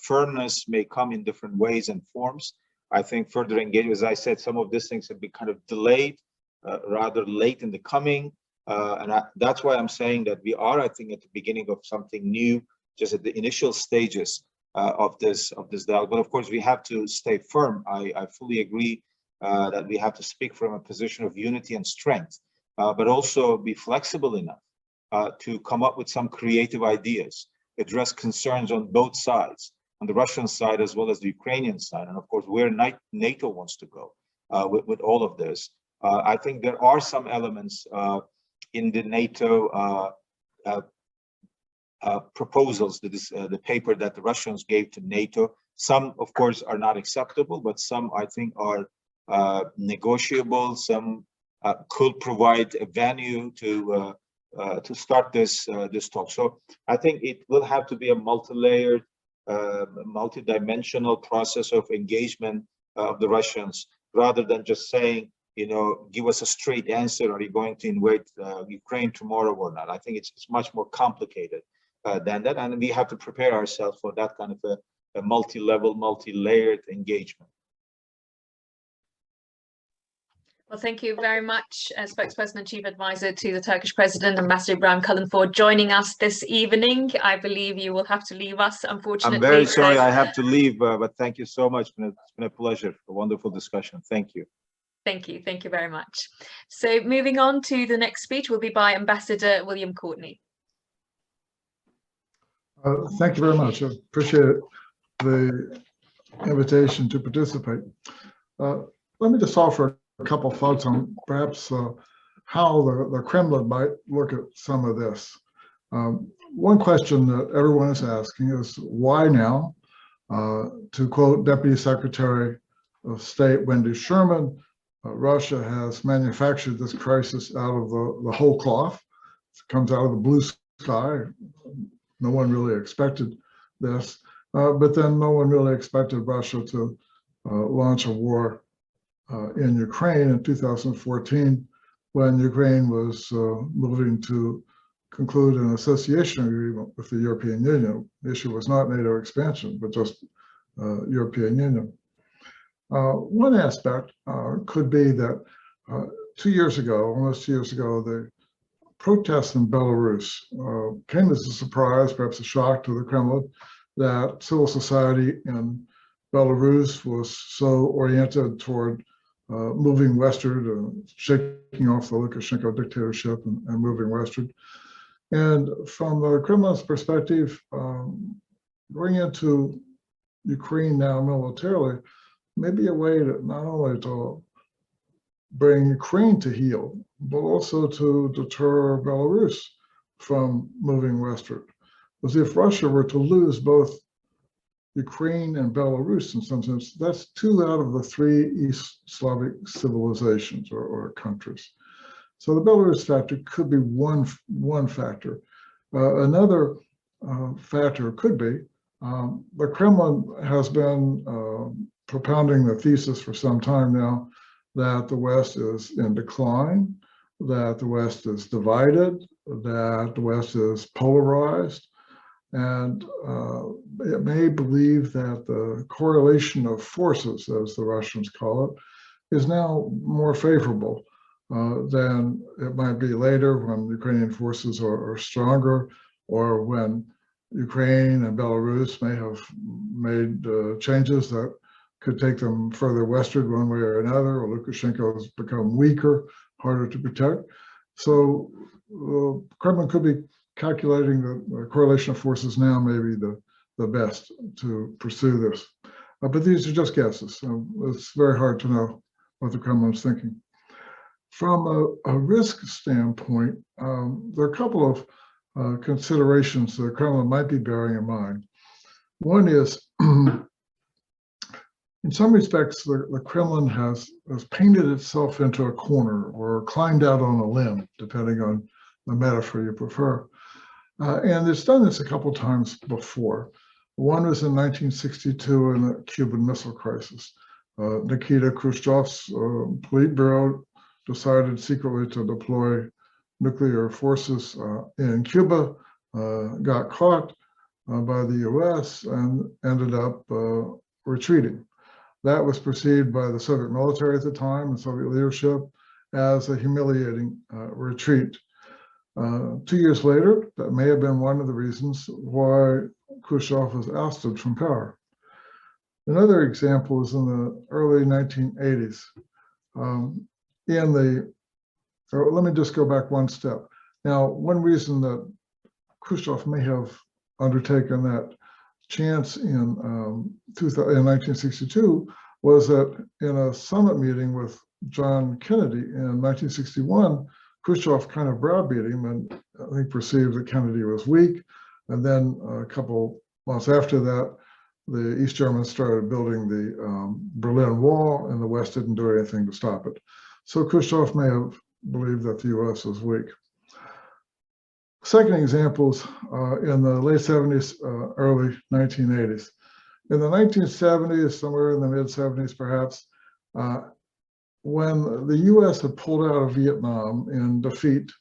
Firmness may come in different ways and forms. I think further engagement, as I said, some of these things have been kind of delayed, rather late in the coming. That's why I'm saying that we are, I think, at the beginning of something new, just at the initial stages of this dialogue. But of course, we have to stay firm. I fully agree that we have to speak from a position of unity and strength, but also be flexible enough to come up with some creative ideas, address concerns on both sides, on the Russian side as well as the Ukrainian side, and of course where NATO wants to go with all of this. I think there are some elements in the NATO proposals, the paper that the Russians gave to NATO. Some, of course, are not acceptable, but some I think are negotiable. Some could provide a venue to start this talk. So I think it will have to be a multi-layered, multi-dimensional process of engagement of the Russians, rather than just saying, you know, give us a straight answer. Are you going to invade Ukraine tomorrow or not? I think it's much more complicated than that, and we have to prepare ourselves for that kind of a multi-level, multi-layered engagement. Well, thank you very much, Spokesperson and Chief Advisor to the Turkish President, Ambassador Ibrahim Kalin, for joining us this evening. I believe you will have to leave us, unfortunately. I'm very sorry I have to leave, but thank you so much. It's been a pleasure, a wonderful discussion. Thank you. Thank you. Thank you very much. So moving on to the next speech will be by Ambassador William Courtney. Thank you very much. I appreciate the invitation to participate. Let me just offer a couple thoughts on perhaps how the Kremlin might look at some of this. One question that everyone is asking is, why now? To quote Deputy Secretary of State Wendy Sherman, Russia has manufactured this crisis out of the whole cloth. It comes out of the blue sky. No one really expected this, but then no one really expected Russia to launch a war in Ukraine in 2014, when Ukraine was moving to conclude an association agreement with the European Union. The issue was not NATO expansion, but just European Union. One aspect could be that 2 years ago, almost 2 years ago, the protests in Belarus came as a surprise, perhaps a shock to the Kremlin, that civil society in Belarus was so oriented toward moving westward, shaking off the Lukashenko dictatorship and moving westward. And from the Kremlin's perspective, going into Ukraine now militarily may be a way to not only to bring Ukraine to heel, but also to deter Belarus from moving westward. Because if Russia were to lose both Ukraine and Belarus, in some sense, that's 2 out of the 3 East Slavic civilizations or countries. So the Belarus factor could be one factor. Another factor could be the Kremlin has been propounding the thesis for some time now that the West is in decline, that the West is divided, that the West is polarized, and it may believe that the correlation of forces, as the Russians call it, is now more favorable than it might be later when Ukrainian forces are stronger, or when Ukraine and Belarus may have made changes that could take them further westward one way or another, or Lukashenko has become weaker, harder to protect. So the Kremlin could be calculating the correlation of forces now may be the best to pursue this. But these are just guesses. So it's very hard to know what the Kremlin's thinking. From a risk standpoint, there are a couple of considerations the Kremlin might be bearing in mind. One is, in some respects, the Kremlin has painted itself into a corner or climbed out on a limb, depending on the metaphor you prefer. And it's done this a couple times before. One was in 1962 in the Cuban Missile Crisis. Nikita Khrushchev's Politburo decided secretly to deploy nuclear forces in Cuba, got caught by the U.S. and ended up retreating. That was perceived by the Soviet military at the time and Soviet leadership as a humiliating retreat. 2 years later, that may have been one of the reasons why Khrushchev was ousted from power. Another example is in the early 1980s. Let me just go back one step. Now, one reason that Khrushchev may have undertaken that chance in 1962 was that in a summit meeting with John Kennedy in 1961, Khrushchev kind of browbeat him and I think perceived that Kennedy was weak. And then a couple months after that, the East Germans started building the Berlin Wall and the West didn't do anything to stop it. So Khrushchev may have believed that the US was weak. Second example is in the late 70s, early 1980s. In the 1970s, somewhere in the mid 70s perhaps, when the US had pulled out of Vietnam in defeat,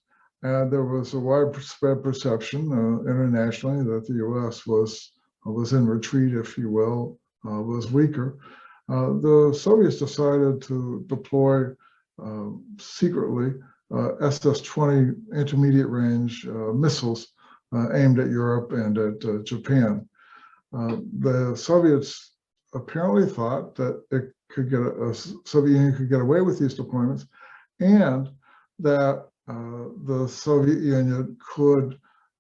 and there was a widespread perception internationally that the US was in retreat, if you will, was weaker, the Soviets decided to deploy secretly SS-20 intermediate range missiles aimed at Europe and at Japan. The Soviets apparently thought that it could get Soviet Union could get away with these deployments, and that the Soviet Union could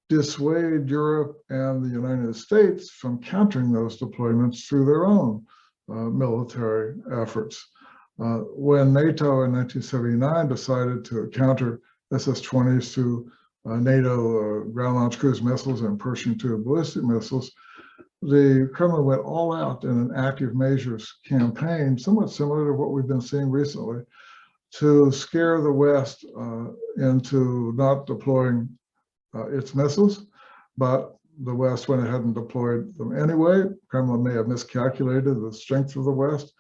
dissuade Europe and the United States from countering those deployments through their own military efforts. When NATO in 1979 decided to counter SS-20s through NATO ground-launched cruise missiles and Pershing II ballistic missiles, the Kremlin went all out in an active measures campaign, somewhat similar to what we've been seeing recently, to scare the West into not deploying its missiles, but the West went ahead and deployed them anyway. Kremlin may have miscalculated the strength of the West.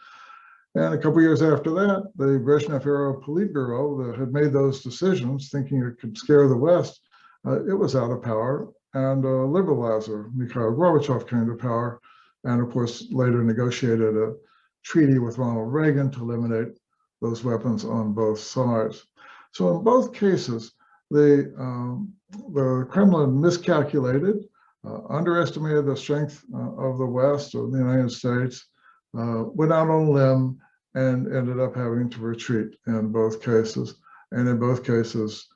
And a couple years after that, the Brezhnev-era Politburo that had made those decisions, thinking it could scare the West, it was out of power. And a liberalizer, Mikhail Gorbachev, came to power, and of course later negotiated a treaty with Ronald Reagan to eliminate those weapons on both sides. So in both cases, the Kremlin miscalculated, underestimated the strength of the West, of the United States, went out on a limb, and ended up having to retreat in both cases. And in both cases,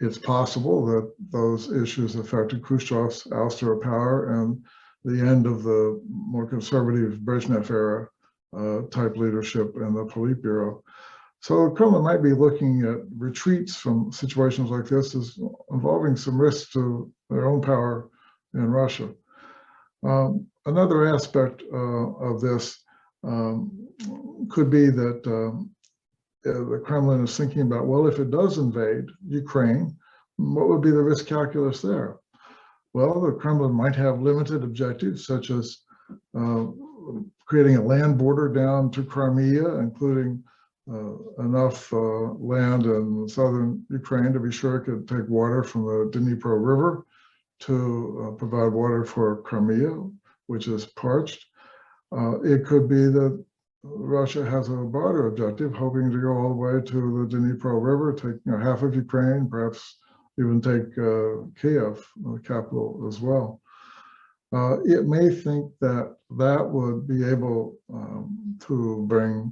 it's possible that those issues affected Khrushchev's ouster of power and the end of the more conservative Brezhnev era type leadership in the Politburo. So the Kremlin might be looking at retreats from situations like this as involving some risks to their own power in Russia. Another aspect of this could be that the Kremlin is thinking about, well, if it does invade Ukraine, what would be the risk calculus there? Well, the Kremlin might have limited objectives, such as creating a land border down to Crimea, including enough land in southern Ukraine to be sure it could take water from the Dnipro River to provide water for Crimea, which is parched. It could be that Russia has a broader objective, hoping to go all the way to the Dnipro River, take half of Ukraine, perhaps even take Kiev, the capital, as well. It may think that that would be able to bring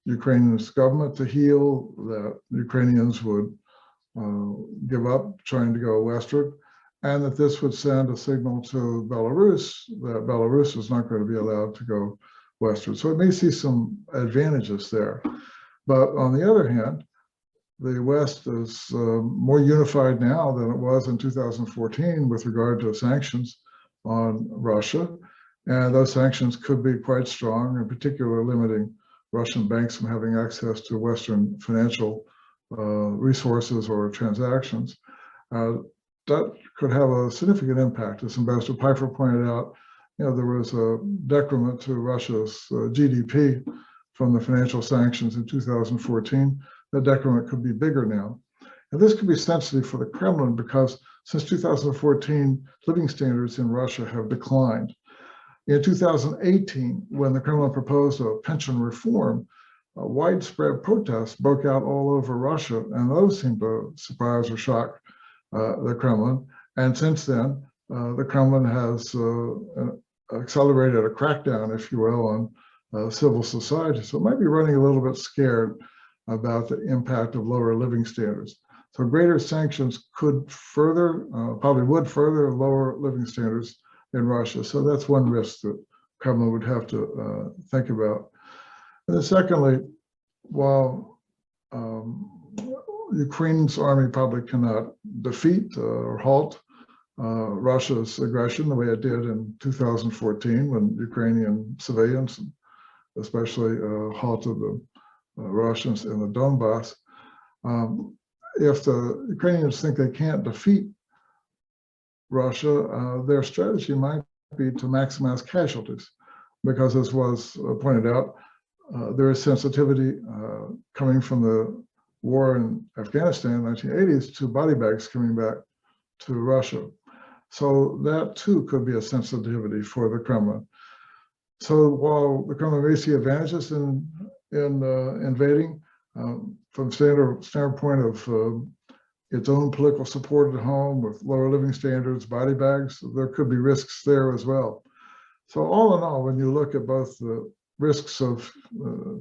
Ukraine's government to heel, that Ukrainians would give up trying to go westward, and that this would send a signal to Belarus that Belarus is not going to be allowed to go westward. So it may see some advantages there. But on the other hand, the West is more unified now than it was in 2014 with regard to sanctions on Russia. And those sanctions could be quite strong, in particular limiting Russian banks from having access to Western financial resources or transactions. that could have a significant impact. As Ambassador Pifer pointed out, there was a decrement to Russia's GDP from the financial sanctions in 2014. That decrement could be bigger now. And this could be sensitive for the Kremlin because since 2014, living standards in Russia have declined. In 2018, when the Kremlin proposed a pension reform, widespread protests broke out all over Russia, and those seemed to surprise or shock the Kremlin. And since then, the Kremlin has accelerated a crackdown, if you will, on civil society. So it might be running a little bit scared about the impact of lower living standards. So greater sanctions could further, probably would further lower living standards in Russia. So that's one risk that Kremlin would have to think about. And then secondly, while Ukraine's army probably cannot defeat or halt Russia's aggression the way it did in 2014 when Ukrainian civilians, especially halted the Russians in the Donbass. If the Ukrainians think they can't defeat Russia, their strategy might be to maximize casualties, because as was pointed out, there is sensitivity coming from the war in Afghanistan in the 1980s to body bags coming back to Russia. So that too could be a sensitivity for the Kremlin. So while the Kremlin may see advantages in invading, from standpoint of its own political support at home with lower living standards, body bags, there could be risks there as well. So all in all, when you look at both the risks of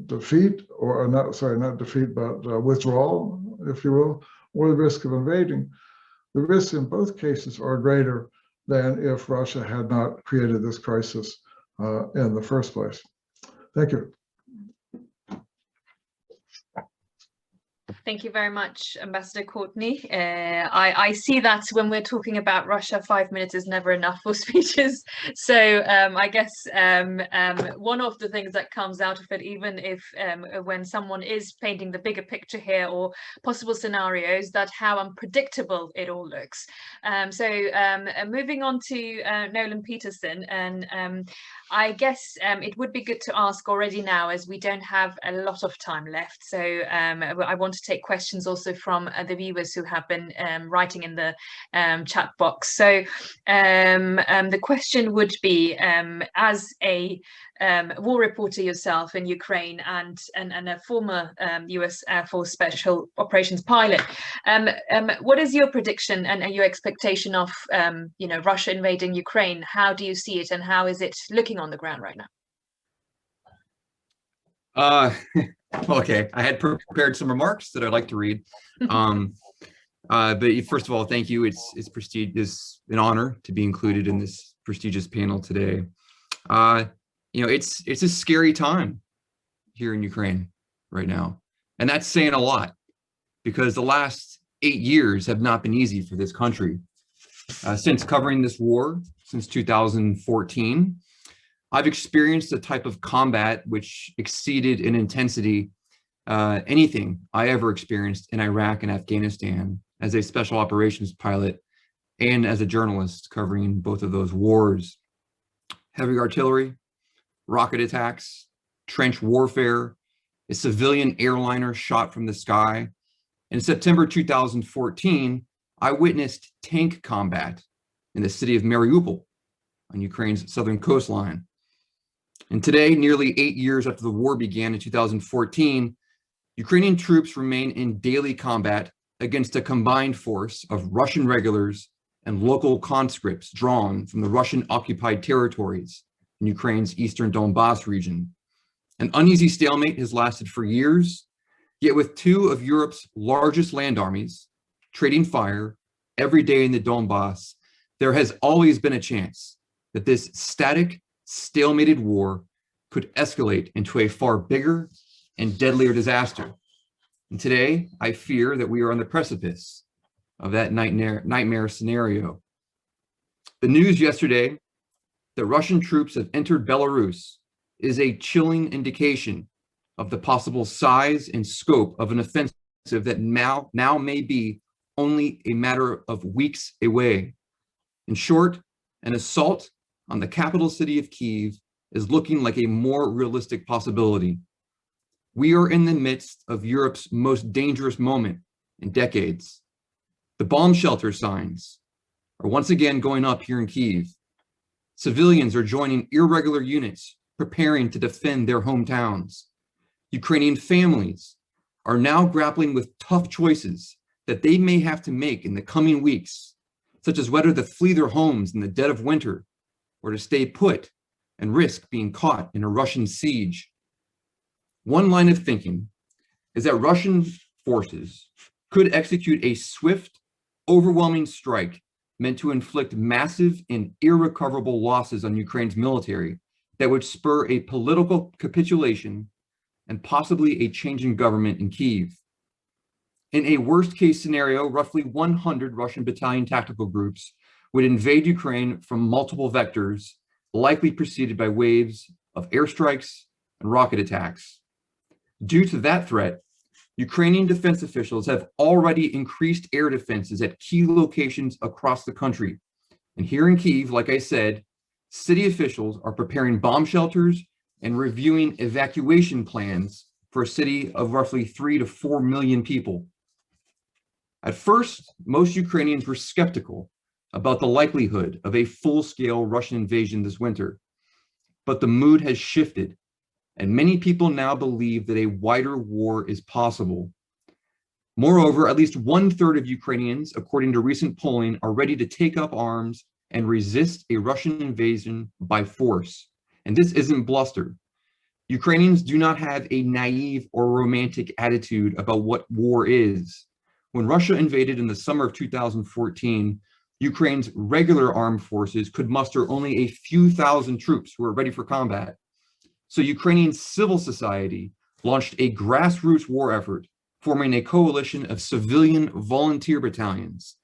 defeat, or not defeat, but withdrawal, if you will, or the risk of invading, the risks in both cases are greater than if Russia had not created this crisis in the first place. Thank you. Thank you very much, Ambassador Courtney. I see that when we're talking about Russia, 5 minutes is never enough for speeches. So I guess one of the things that comes out of it, even if when someone is painting the bigger picture here or possible scenarios, that how unpredictable it all looks. Moving on to Nolan Peterson, and I guess it would be good to ask already now, as we don't have a lot of time left. So I want to take questions also from the viewers who have been writing in the chat box. So the question would be, as a war reporter yourself in Ukraine and a former US Air Force Special Operations pilot, what is your prediction and your expectation of Russia invading Ukraine? How do you see it, and how is it looking on the ground right now? Okay, I had prepared some remarks that I'd like to read. But first of all, thank you. It's an honor to be included in this prestigious panel today. It's a scary time here in Ukraine right now, and that's saying a lot, because the last 8 years have not been easy for this country. Since covering this war since 2014, I've experienced a type of combat which exceeded in intensity anything I ever experienced in Iraq and Afghanistan as a special operations pilot and as a journalist covering both of those wars. Heavy artillery, rocket attacks, trench warfare, a civilian airliner shot from the sky. In September 2014, I witnessed tank combat in the city of Mariupol on Ukraine's southern coastline. And today, nearly 8 years after the war began in 2014, Ukrainian troops remain in daily combat against a combined force of Russian regulars and local conscripts drawn from the Russian-occupied territories in Ukraine's eastern Donbass region. An uneasy stalemate has lasted for years, yet with two of Europe's largest land armies trading fire every day in the Donbass, there has always been a chance that this static, stalemated war could escalate into a far bigger and deadlier disaster. And today, I fear that we are on the precipice of that nightmare scenario. The news yesterday that Russian troops have entered Belarus is a chilling indication of the possible size and scope of an offensive that now may be only a matter of weeks away. In short, an assault on the capital city of Kyiv is looking like a more realistic possibility. We are in the midst of Europe's most dangerous moment in decades. The bomb shelter signs are once again going up here in Kyiv. Civilians are joining irregular units, preparing to defend their hometowns. Ukrainian families are now grappling with tough choices that they may have to make in the coming weeks, such as whether to flee their homes in the dead of winter or to stay put and risk being caught in a Russian siege. One line of thinking is that Russian forces could execute a swift, overwhelming strike meant to inflict massive and irrecoverable losses on Ukraine's military that would spur a political capitulation and possibly a change in government in Kyiv. In a worst-case scenario, roughly 100 Russian battalion tactical groups would invade Ukraine from multiple vectors, likely preceded by waves of airstrikes and rocket attacks. Due to that threat, Ukrainian defense officials have already increased air defenses at key locations across the country. And here in Kyiv, like I said, city officials are preparing bomb shelters and reviewing evacuation plans for a city of roughly 3 to 4 million people. At first, most Ukrainians were skeptical about the likelihood of a full-scale Russian invasion this winter, but the mood has shifted, and many people now believe that a wider war is possible. Moreover, at least 1/3 of Ukrainians, according to recent polling, are ready to take up arms and resist a Russian invasion by force. And this isn't bluster. Ukrainians do not have a naive or romantic attitude about what war is. When Russia invaded in the summer of 2014, Ukraine's regular armed forces could muster only a few thousand troops who were ready for combat. So Ukrainian civil society launched a grassroots war effort, forming a coalition of civilian volunteer battalions.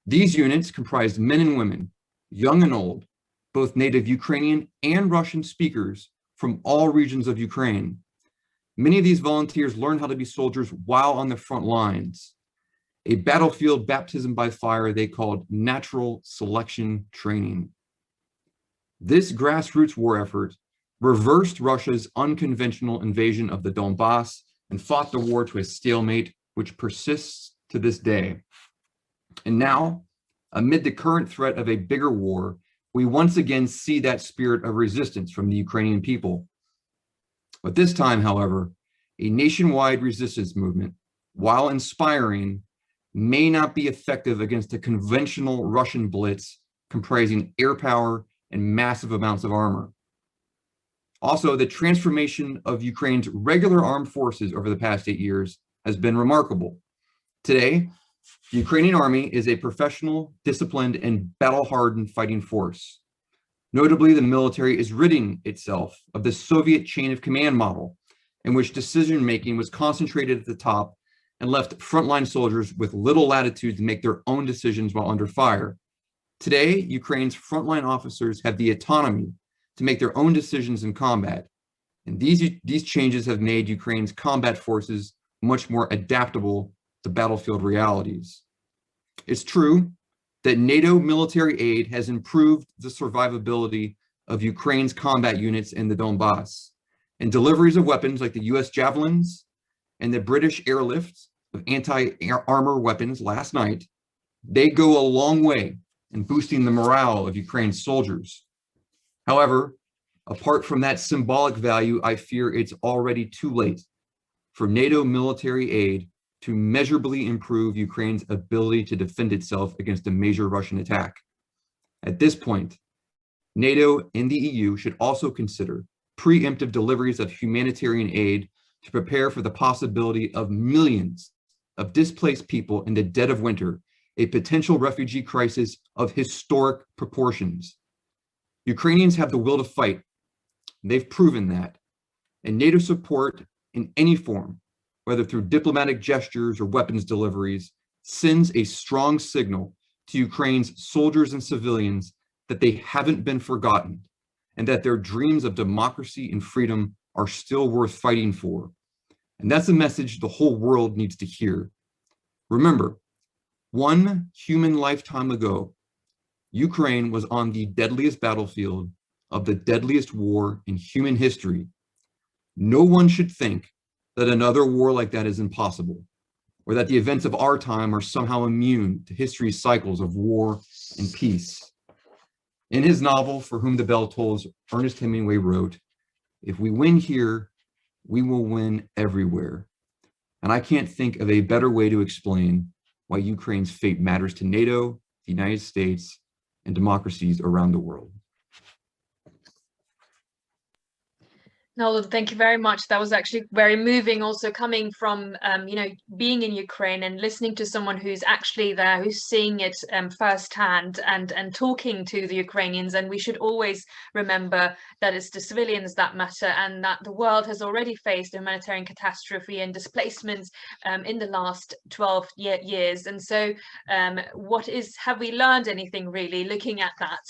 These units comprised men and women, young and old, both native Ukrainian and Russian speakers from all regions of Ukraine. Many of these volunteers learned how to be soldiers while on the front lines, a battlefield baptism by fire they called natural selection training. This grassroots war effort reversed Russia's unconventional invasion of the Donbass and fought the war to a stalemate, which persists to this day. And now, amid the current threat of a bigger war, we once again see that spirit of resistance from the Ukrainian people. But this time, however, a nationwide resistance movement, while inspiring, may not be effective against a conventional Russian blitz comprising air power and massive amounts of armor. Also, the transformation of Ukraine's regular armed forces over the past 8 years has been remarkable. Today, the Ukrainian army is a professional, disciplined, and battle-hardened fighting force. Notably, the military is ridding itself of the Soviet chain of command model, in which decision-making was concentrated at the top and left frontline soldiers with little latitude to make their own decisions while under fire. Today, Ukraine's frontline officers have the autonomy to make their own decisions in combat. And these changes have made Ukraine's combat forces much more adaptable to battlefield realities. It's true that NATO military aid has improved the survivability of Ukraine's combat units in the Donbass, and deliveries of weapons like the U.S. Javelins and the British airlift of anti-armor weapons last night, they go a long way in boosting the morale of Ukraine's soldiers. However, apart from that symbolic value, I fear it's already too late for NATO military aid to measurably improve Ukraine's ability to defend itself against a major Russian attack. At this point, NATO and the EU should also consider preemptive deliveries of humanitarian aid to prepare for the possibility of millions of displaced people in the dead of winter, a potential refugee crisis of historic proportions. Ukrainians have the will to fight. They've proven that. And NATO support in any form, whether through diplomatic gestures or weapons deliveries, sends a strong signal to Ukraine's soldiers and civilians that they haven't been forgotten and that their dreams of democracy and freedom are still worth fighting for. And that's a message the whole world needs to hear. Remember, 1 human lifetime ago, Ukraine was on the deadliest battlefield of the deadliest war in human history. No one should think that another war like that is impossible, or that the events of our time are somehow immune to history's cycles of war and peace. In his novel, For Whom the Bell Tolls, Ernest Hemingway wrote, "If we win here, we will win everywhere." And I can't think of a better way to explain why Ukraine's fate matters to NATO, the United States, and democracies around the world. Nolan, thank you very much. That was actually very moving, also coming from, being in Ukraine and listening to someone who's actually there, who's seeing it firsthand and talking to the Ukrainians. And we should always remember that it's the civilians that matter, and that the world has already faced a humanitarian catastrophe and displacements in the last 12 years. And so have we learned anything really looking at that?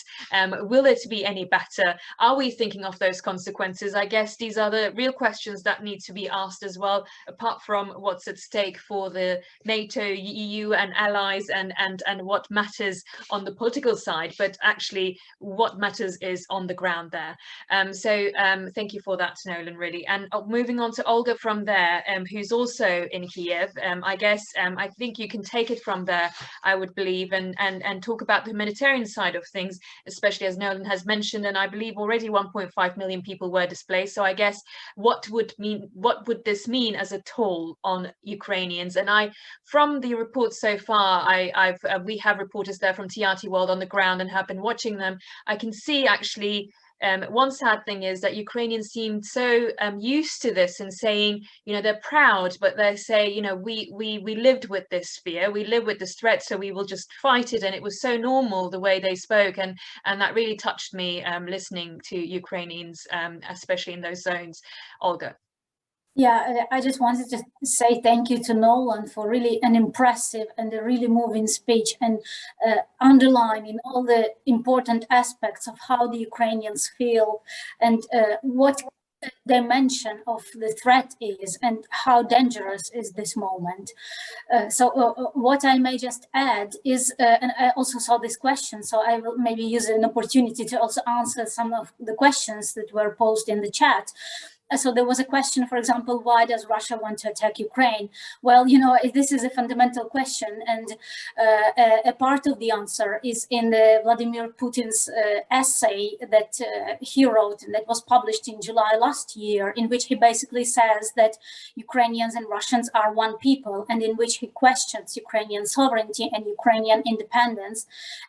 Will it be any better? Are we thinking of those consequences? I guess these are the real questions that need to be asked as well, apart from what's at stake for the NATO, EU and allies, and what matters on the political side, but actually what matters is on the ground there. Thank you for that, Nolan, really. And moving on to Olga from there, who's also in Kiev. I guess I think you can take it from there, I would believe, and talk about the humanitarian side of things, especially as Nolan has mentioned, and I believe already 1.5 million people were displaced. So I guess what would this mean as a toll on Ukrainians? And from the reports so far, we have reporters there from TRT World on the ground and have been watching them. I can see actually one sad thing is that Ukrainians seem so used to this and saying, they're proud, but they say, we lived with this fear, we live with this threat, so we will just fight it. And it was so normal the way they spoke, and that really touched me listening to Ukrainians, especially in those zones. Olga. Yeah, I just wanted to say thank you to Nolan for really an impressive and a really moving speech, and underlining all the important aspects of how the Ukrainians feel and what dimension of the threat is and how dangerous is this moment. What I may just add is, and I also saw this question, so I will maybe use an opportunity to also answer some of the questions that were posed in the chat. So there was a question, for example, why does Russia want to attack Ukraine? Well, this is a fundamental question, and a part of the answer is in the Vladimir Putin's essay that he wrote and that was published in July last year, in which he basically says that Ukrainians and Russians are one people, and in which he questions Ukrainian sovereignty and Ukrainian independence,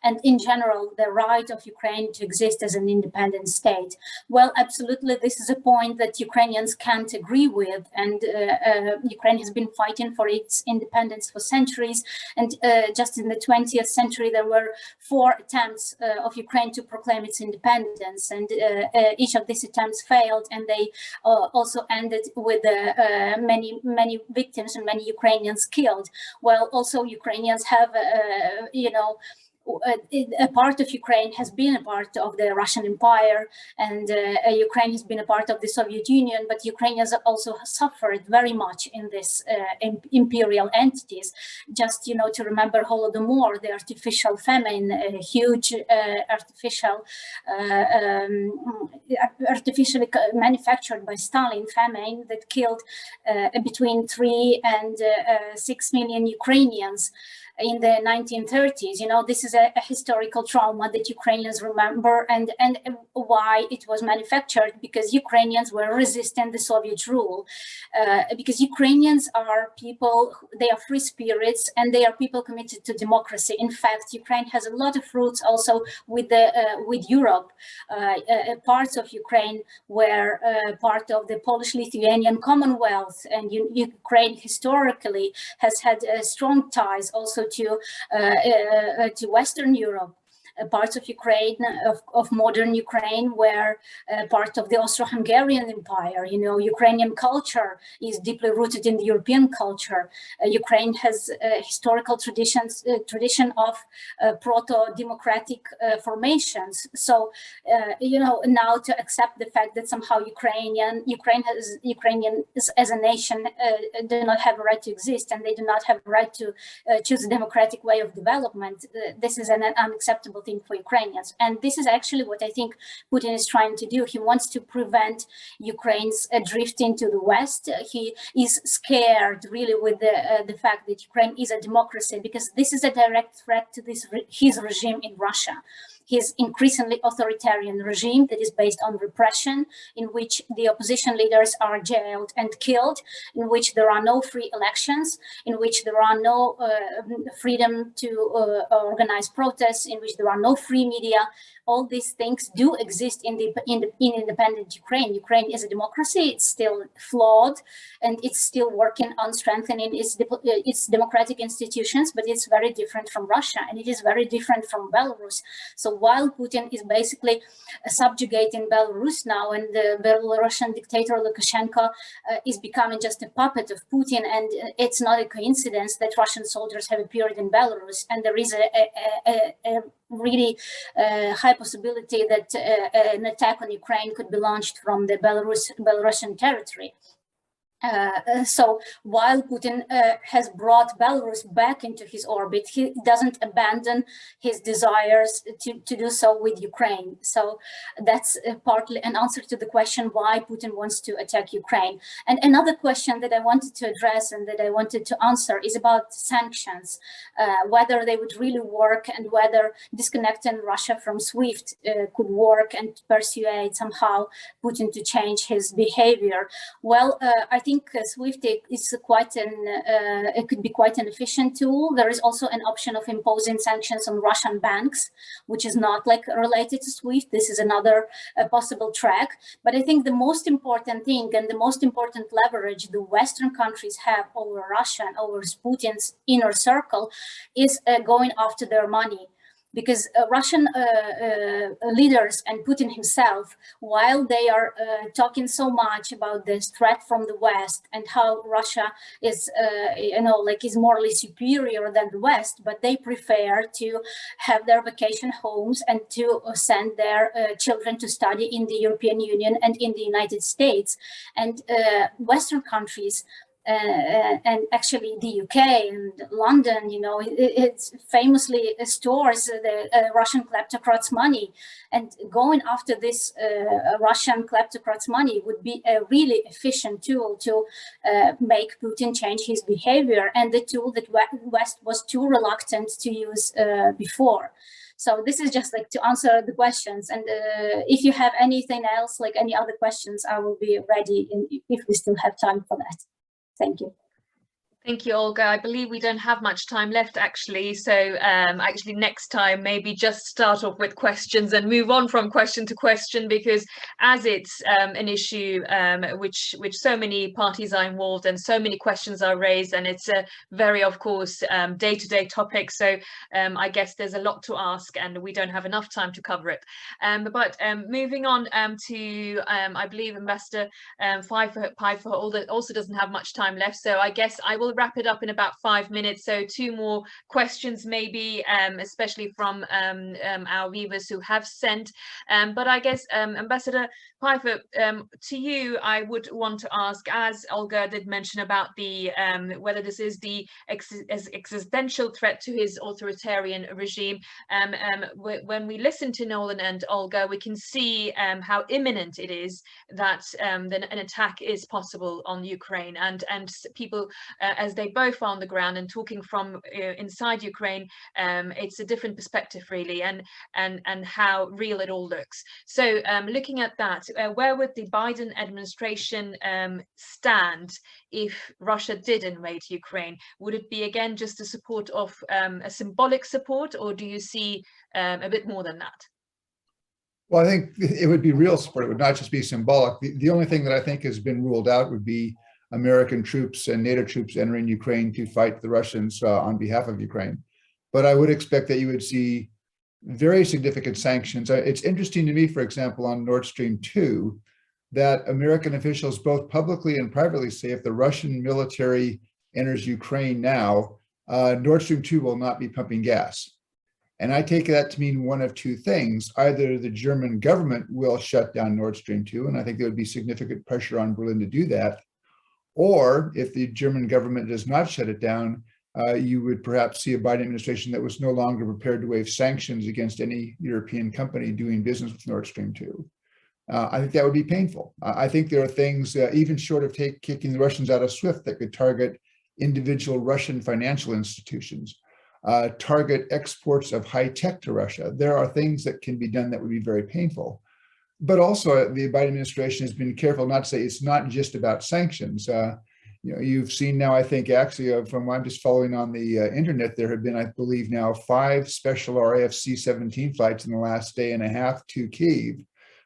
and in general, the right of Ukraine to exist as an independent state. Well, absolutely, this is a point that Ukrainians can't agree with, and Ukraine has been fighting for its independence for centuries, and just in the 20th century there were 4 attempts of Ukraine to proclaim its independence, and each of these attempts failed, and they also ended with many victims and many Ukrainians killed. Well, also Ukrainians have a part of Ukraine has been a part of the Russian Empire, and Ukraine has been a part of the Soviet Union, but Ukrainians also suffered very much in this imperial entities. Just, to remember Holodomor, the artificial famine, a huge artificially manufactured by Stalin famine that killed between 3 and 6 million Ukrainians in the 1930s. This is a historical trauma that Ukrainians remember, and why it was manufactured, because Ukrainians were resisting the Soviet rule, because Ukrainians are people, they are free spirits, and they are people committed to democracy. In fact, Ukraine has a lot of roots also with Europe. Parts of Ukraine were part of the Polish-Lithuanian Commonwealth, and Ukraine historically has had strong ties also to Western Europe. parts of Ukraine, of modern Ukraine, were part of the Austro-Hungarian Empire. You know, Ukrainian culture is deeply rooted in the European culture. Ukraine has historical tradition of proto-democratic formations. So, you know, now to accept the fact that somehow Ukrainians as a nation do not have a right to exist, and they do not have a right to choose a democratic way of development, this is an unacceptable thing for Ukrainians. And this is actually what I think Putin is trying to do. He wants to prevent Ukraine's drift into the West. He is scared really with the fact that Ukraine is a democracy, because this is a direct threat to his regime in Russia. His increasingly authoritarian regime that is based on repression, in which the opposition leaders are jailed and killed, in which there are no free elections, in which there are no freedom to organize protests, in which there are no free media. All these things do exist in independent Ukraine. Ukraine is a democracy. It's still flawed, and it's still working on strengthening its democratic institutions, but it's very different from Russia, and it is very different from Belarus. So while Putin is basically subjugating Belarus now, and the Belarusian dictator Lukashenko is becoming just a puppet of Putin, and it's not a coincidence that Russian soldiers have appeared in Belarus, and there is a really high possibility that an attack on Ukraine could be launched from the Belarusian territory. So while Putin has brought Belarus back into his orbit, he doesn't abandon his desires to do so with Ukraine. So that's partly an answer to the question why Putin wants to attack Ukraine. And another question that I wanted to address and that I wanted to answer is about sanctions, whether they would really work, and whether disconnecting Russia from SWIFT could work and persuade somehow Putin to change his behavior. Well, I think SWIFT is it could be quite an efficient tool. There is also an option of imposing sanctions on Russian banks, which is not like related to SWIFT. This is another possible track. But I think the most important thing and the most important leverage the Western countries have over Russia and over Putin's inner circle is going after their money. Because Russian leaders and Putin himself, while they are talking so much about this threat from the West and how Russia is, is morally superior than the West, but they prefer to have their vacation homes and to send their children to study in the European Union and in the United States. And Western countries, and actually the UK and London, you know, it's famously stores the Russian kleptocrats' money, and going after this Russian kleptocrats' money would be a really efficient tool to make Putin change his behavior, and the tool that West was too reluctant to use before. So this is just like to answer the questions. And if you have anything else, like any other questions, I will be ready if we still have time for that. Thank you. Thank you, Olga. I believe we don't have much time left, actually. So actually next time, maybe just start off with questions and move on from question to question, because as it's an issue which so many parties are involved and so many questions are raised, and it's a very, of course, day-to-day topic. So I guess there's a lot to ask and we don't have enough time to cover it. But moving on to, I believe Ambassador Pifer also doesn't have much time left. So I guess I will wrap it up in about 5 minutes. So 2 more questions maybe, especially from our viewers who have sent. But I guess, Ambassador Pifer, to you, I would want to ask, as Olga did mention about the whether this is the existential threat to his authoritarian regime. When we listen to Nolan and Olga, we can see how imminent it is that an attack is possible on Ukraine, and people as they both are on the ground and talking from inside Ukraine, it's a different perspective really, and how real it all looks. So looking at that, where would the Biden administration stand if Russia did invade Ukraine? Would it be again just a support of a symbolic support, or do you see a bit more than that? Well, I think it would be real support. It would not just be symbolic. The only thing that I think has been ruled out would be American troops and NATO troops entering Ukraine to fight the Russians on behalf of Ukraine. But I would expect that you would see very significant sanctions. It's interesting to me, for example, on Nord Stream 2, that American officials both publicly and privately say if the Russian military enters Ukraine now, Nord Stream 2 will not be pumping gas. And I take that to mean one of two things. Either the German government will shut down Nord Stream 2, and I think there would be significant pressure on Berlin to do that. Or if the German government does not shut it down, you would perhaps see a Biden administration that was no longer prepared to waive sanctions against any European company doing business with Nord Stream 2. I think that would be painful. I think there are things, even short of kicking the Russians out of SWIFT, that could target individual Russian financial institutions, target exports of high tech to Russia. There are things that can be done that would be very painful. But also the Biden administration has been careful not to say it's not just about sanctions. You've seen now, I think, actually, from what I'm just following on the internet, there have been, I believe now, 5 special RAF C-17 flights in the last day and a half to Kyiv,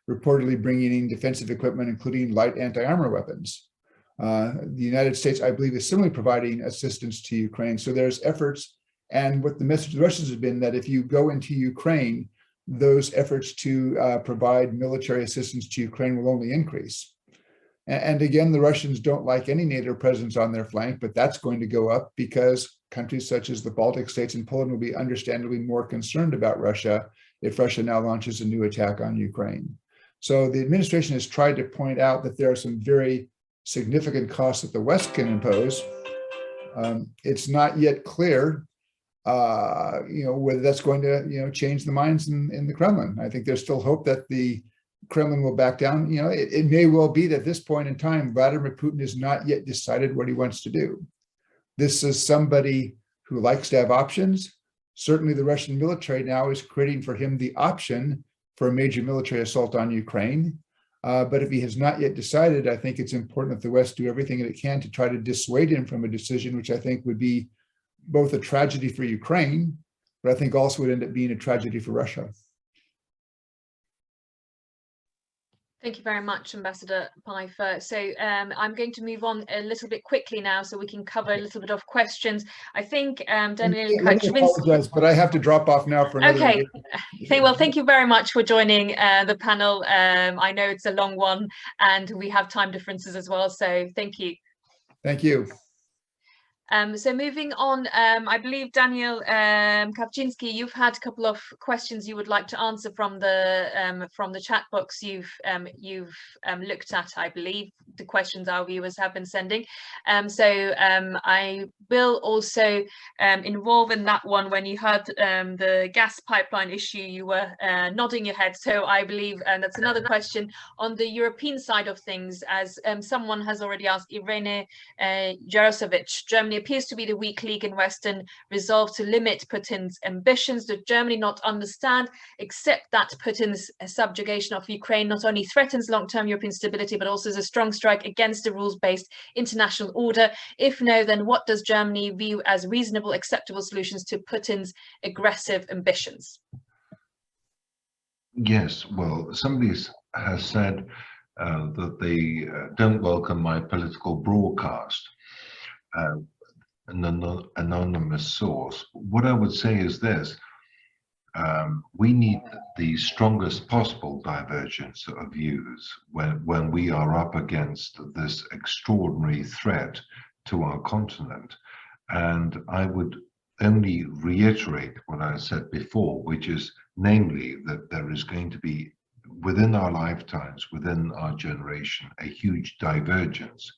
reportedly bringing in defensive equipment, including light anti-armor weapons. The United States, I believe, is similarly providing assistance to Ukraine. So there's efforts, and what the message of the Russians has been that if you go into Ukraine, those efforts to provide military assistance to Ukraine will only increase. And again, the Russians don't like any NATO presence on their flank, but that's going to go up because countries such as the Baltic states and Poland will be understandably more concerned about Russia if Russia now launches a new attack on Ukraine. So the administration has tried to point out that there are some very significant costs that the West can impose. It's not yet clear, whether that's going to, change the minds in the Kremlin. I think there's still hope that the Kremlin will back down. It may well be that at this point in time, Vladimir Putin has not yet decided what he wants to do. This is somebody who likes to have options. Certainly the Russian military now is creating for him the option for a major military assault on Ukraine. But if he has not yet decided, I think it's important that the West do everything that it can to try to dissuade him from a decision, which I think would be both a tragedy for Ukraine, but I think also would end up being a tragedy for Russia. Thank you very much, Ambassador Pifer. So I'm going to move on a little bit quickly now so we can cover a little bit of questions. I think Daniel apologize, but I have to drop off now for another. Okay. Well, thank you very much for joining the panel. I know it's a long one and we have time differences as well. So thank you. Thank you. So moving on, I believe Daniel Kawczynski, you've had a couple of questions you would like to answer from the chat box you've looked at. I believe the questions our viewers have been sending. So I will also involve in that one. When you heard the gas pipeline issue, you were nodding your head. So I believe that's another question on the European side of things. As someone has already asked, Irene Jarosevich, Germany appears to be the weak link in Western resolve to limit Putin's ambitions. Does Germany not understand, except that Putin's subjugation of Ukraine not only threatens long-term European stability, but also is a strong strike against the rules-based international order? If no, then what does Germany view as reasonable, acceptable solutions to Putin's aggressive ambitions? Yes, well, somebody has said that they don't welcome my political broadcast. An anonymous source. What I would say is this: we need the strongest possible divergence of views when we are up against this extraordinary threat to our continent. And I would only reiterate what I said before, which is namely that there is going to be, within our lifetimes, within our generation, a huge divergence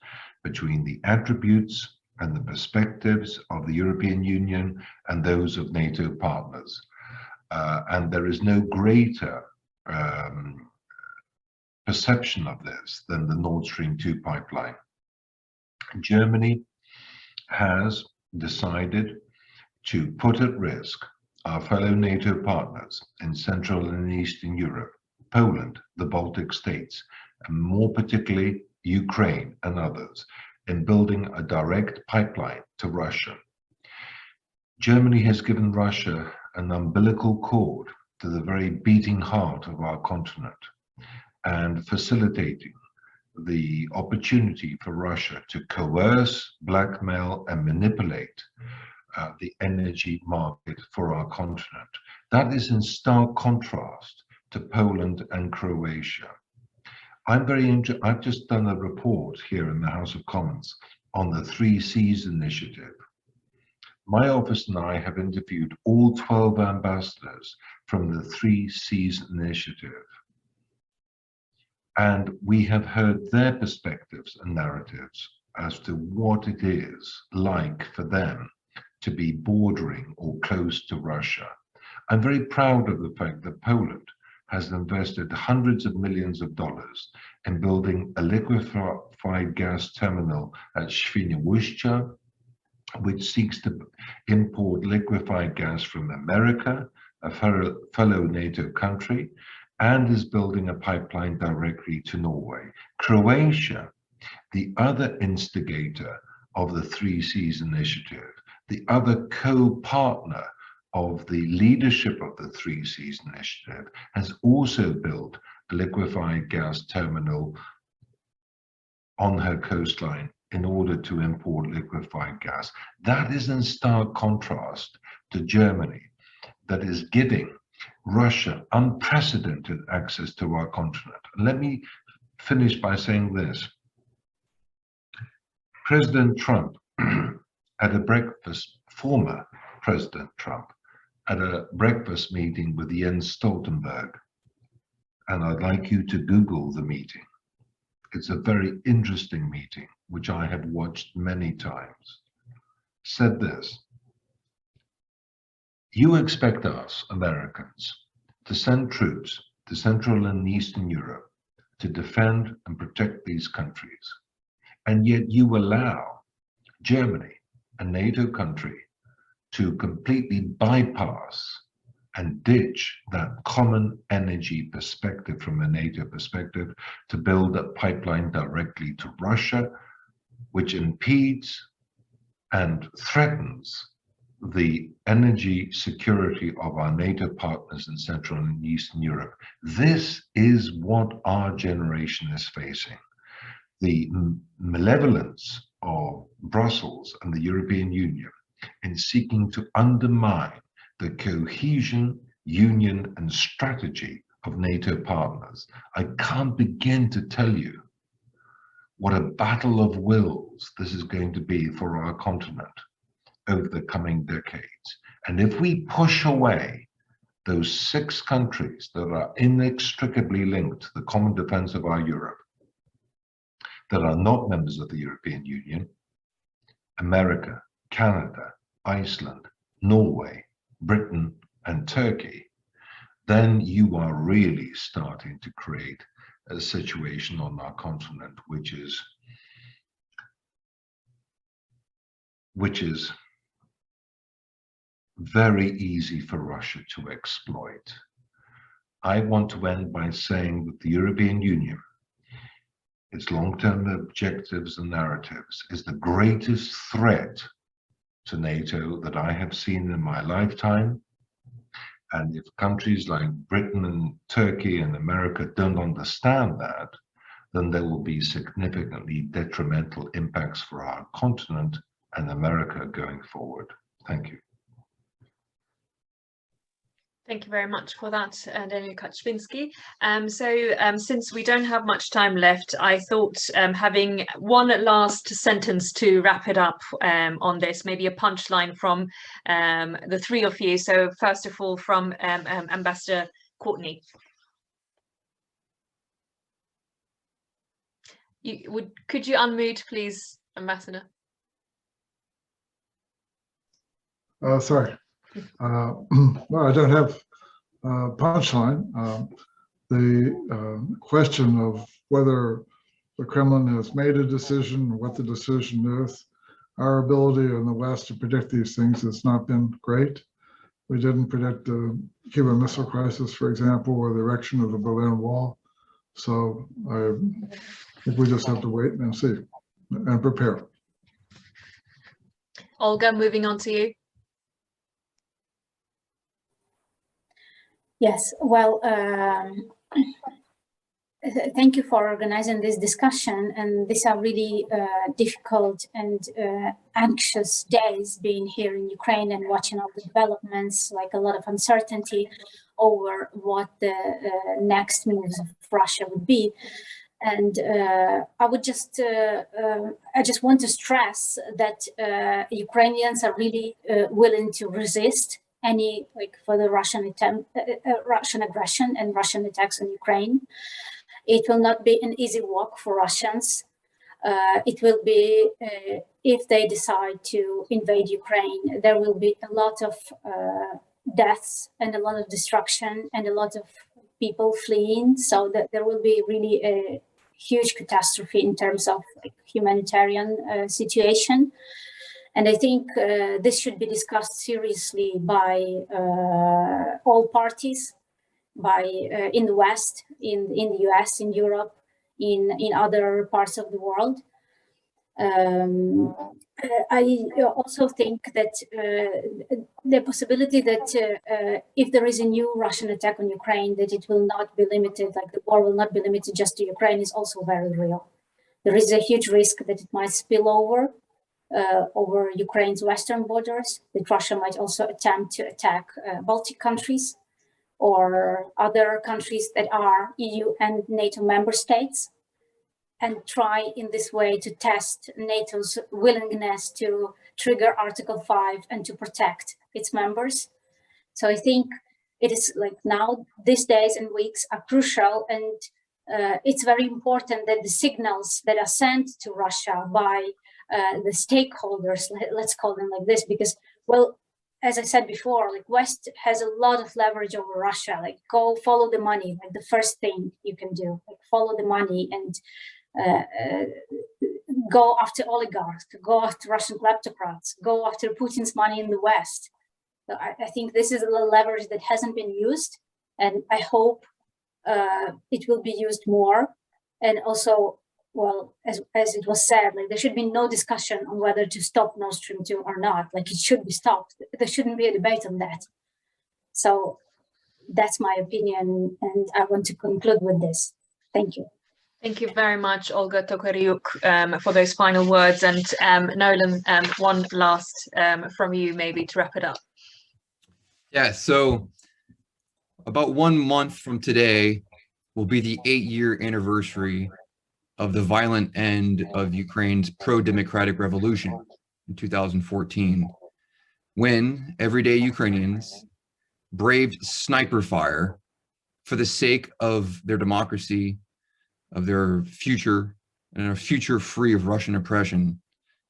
between the attributes and the perspectives of the European Union and those of NATO partners. And there is no greater perception of this than the Nord Stream 2 pipeline. Germany has decided to put at risk our fellow NATO partners in Central and Eastern Europe, Poland, the Baltic states, and more particularly Ukraine and others, in building a direct pipeline to Russia. Germany has given Russia an umbilical cord to the very beating heart of our continent and facilitating the opportunity for Russia to coerce, blackmail, and manipulate the energy market for our continent. That is in stark contrast to Poland and Croatia. I've just done a report here in the House of Commons on the 3 Cs initiative. My office and I have interviewed all 12 ambassadors from the 3 Cs initiative. And we have heard their perspectives and narratives as to what it is like for them to be bordering or close to Russia. I'm very proud of the fact that Poland has invested hundreds of millions of dollars in building a liquefied gas terminal at Świnoujście, which seeks to import liquefied gas from America, a fellow NATO country, and is building a pipeline directly to Norway. Croatia, the other instigator of the 3 Cs initiative, the other co-partner of the leadership of the 3 Cs initiative, has also built a liquefied gas terminal on her coastline in order to import liquefied gas. That is in stark contrast to Germany, that is giving Russia unprecedented access to our continent. Let me finish by saying this. President Trump at a breakfast, former President Trump, at a breakfast meeting with Jens Stoltenberg, and I'd like you to Google the meeting. It's a very interesting meeting, which I have watched many times, said this: you expect us, Americans, to send troops to Central and Eastern Europe to defend and protect these countries, and yet you allow Germany, a NATO country, to completely bypass and ditch that common energy perspective from a NATO perspective to build a pipeline directly to Russia, which impedes and threatens the energy security of our NATO partners in Central and Eastern Europe. This is what our generation is facing. The malevolence of Brussels and the European Union in seeking to undermine the cohesion, union, and strategy of NATO partners. I can't begin to tell you what a battle of wills this is going to be for our continent over the coming decades. And if we push away those 6 countries that are inextricably linked to the common defense of our Europe, that are not members of the European Union, America, Canada, Iceland, Norway, Britain, and Turkey, then you are really starting to create a situation on our continent which is very easy for Russia to exploit. I want to end by saying that the European Union, its long-term objectives and narratives, is the greatest threat to NATO that I have seen in my lifetime. And if countries like Britain and Turkey and America don't understand that, then there will be significantly detrimental impacts for our continent and America going forward. Thank you. Thank you very much for that, Daniel Kaczynski. Since we don't have much time left, I thought having one last sentence to wrap it up on this, maybe a punchline from the 3 of you. So first of all, from Ambassador Courtney. Could you unmute, please, Ambassador? Sorry. Well, I don't have a punchline. The question of whether the Kremlin has made a decision, what the decision is, our ability in the West to predict these things has not been great. We didn't predict the Cuban Missile Crisis, for example, or the erection of the Berlin Wall. So I think we just have to wait and see and prepare. Olga, moving on to you. Yes, well, Thank you for organizing this discussion. And these are really difficult and anxious days being here in Ukraine and watching all the developments, like a lot of uncertainty over what the next moves of Russia would be. And I would just, I just want to stress that Ukrainians are really willing to resist any further Russian attempt, Russian aggression and Russian attacks on Ukraine. It will not be an easy walk for Russians. It will be, if they decide to invade Ukraine, there will be a lot of deaths and a lot of destruction and a lot of people fleeing. So that there will be really a huge catastrophe in terms of humanitarian situation. And I think this should be discussed seriously by all parties, by in the West, in the US, in Europe, in other parts of the world. I also think that the possibility that if there is a new Russian attack on Ukraine, that it will not be limited, like the war will not be limited just to Ukraine, is also very real. There is a huge risk that it might spill over Ukraine's western borders, that Russia might also attempt to attack Baltic countries or other countries that are EU and NATO member states, and try in this way to test NATO's willingness to trigger Article 5 and to protect its members. So I think it is now, these days and weeks are crucial, and it's very important that the signals that are sent to Russia by the stakeholders, let's call them like this, because, well, as I said before, West has a lot of leverage over Russia. Go follow the money, the first thing you can do, follow the money and go after oligarchs, go after Russian kleptocrats, go after Putin's money in the West. So I think this is a leverage that hasn't been used, and I hope it will be used more. And also, well, as it was said, there should be no discussion on whether to stop Nord Stream 2 or not. It should be stopped. There shouldn't be a debate on that. So that's my opinion, and I want to conclude with this. Thank you. Thank you very much, Olga Tokaryuk, for those final words. And Nolan, one last from you, maybe, to wrap it up. Yeah, so about 1 month from today will be the 8-year anniversary of the violent end of Ukraine's pro-democratic revolution in 2014, when everyday Ukrainians braved sniper fire for the sake of their democracy, of their future, and a future free of Russian oppression.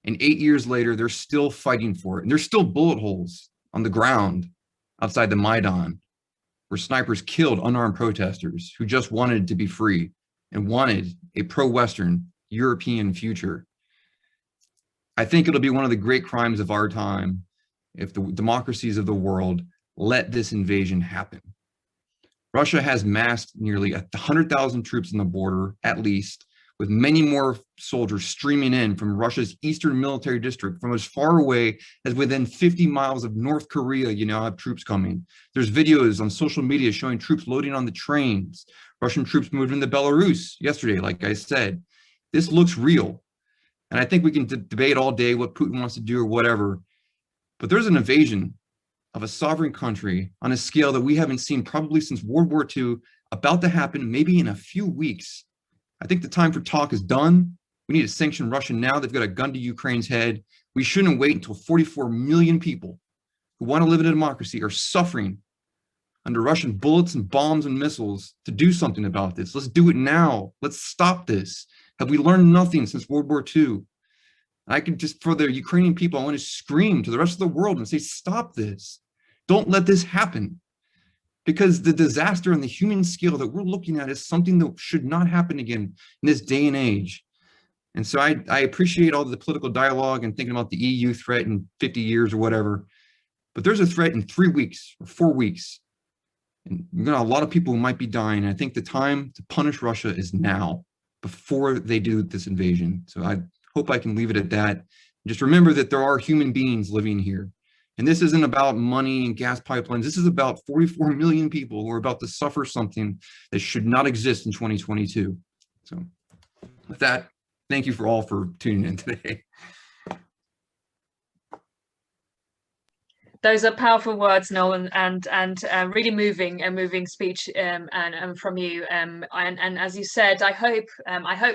And 8 years later, they're still fighting for it. And there's still bullet holes on the ground outside the Maidan, where snipers killed unarmed protesters who just wanted to be free and wanted a pro-Western European future. I think it'll be one of the great crimes of our time if the democracies of the world let this invasion happen. Russia has massed nearly 100,000 troops on the border, at least, with many more soldiers streaming in from Russia's eastern military district, from as far away as within 50 miles of North Korea. You now have troops coming. There's videos on social media showing troops loading on the trains. Russian troops moved into Belarus yesterday, like I said. This looks real. And I think we can debate all day what Putin wants to do or whatever, but there's an invasion of a sovereign country on a scale that we haven't seen probably since World War II, about to happen maybe in a few weeks. I think the time for talk is done. We need to sanction Russia now. They've got a gun to Ukraine's head. We shouldn't wait until 44 million people who want to live in a democracy are suffering under Russian bullets and bombs and missiles to do something about this. Let's do it now. Let's stop this. Have we learned nothing since World War II? I can just, for the Ukrainian people, I want to scream to the rest of the world and say, stop this. Don't let this happen. Because the disaster on the human scale that we're looking at is something that should not happen again in this day and age. And so I appreciate all the political dialogue and thinking about the EU threat in 50 years or whatever. But there's a threat in 3 weeks or 4 weeks. And a lot of people might be dying. I think the time to punish Russia is now, before they do this invasion. So I hope I can leave it at that. Just remember that there are human beings living here. And this isn't about money and gas pipelines. This is about 44 million people who are about to suffer something that should not exist in 2022. So with that, thank you all for tuning in today. Those are powerful words, Nolan, and really moving speech and from you. And as you said, I hope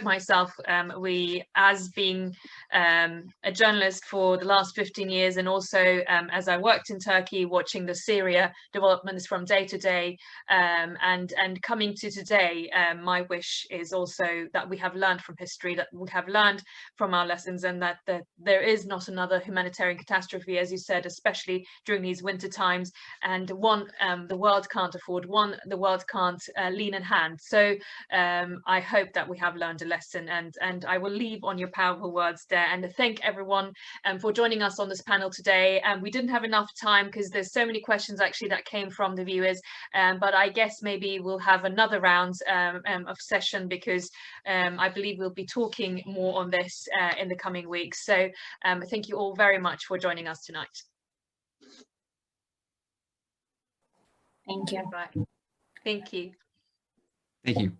myself, we, as being a journalist for the last 15 years, and also as I worked in Turkey, watching the Syria developments from day to day, and coming to today, my wish is also that we have learned from history, that we have learned from our lessons, and that there is not another humanitarian catastrophe, as you said, especially during these winter times, and one the world can't afford, one the world can't lean in hand. So I hope that we have learned a lesson, and I will leave on your powerful words there, and to thank everyone for joining us on this panel today. We didn't have enough time because there's so many questions actually that came from the viewers, but I guess maybe we'll have another round of session, because I believe we'll be talking more on this in the coming weeks. So thank you all very much for joining us tonight. Thank you. Right. Thank you. Thank you.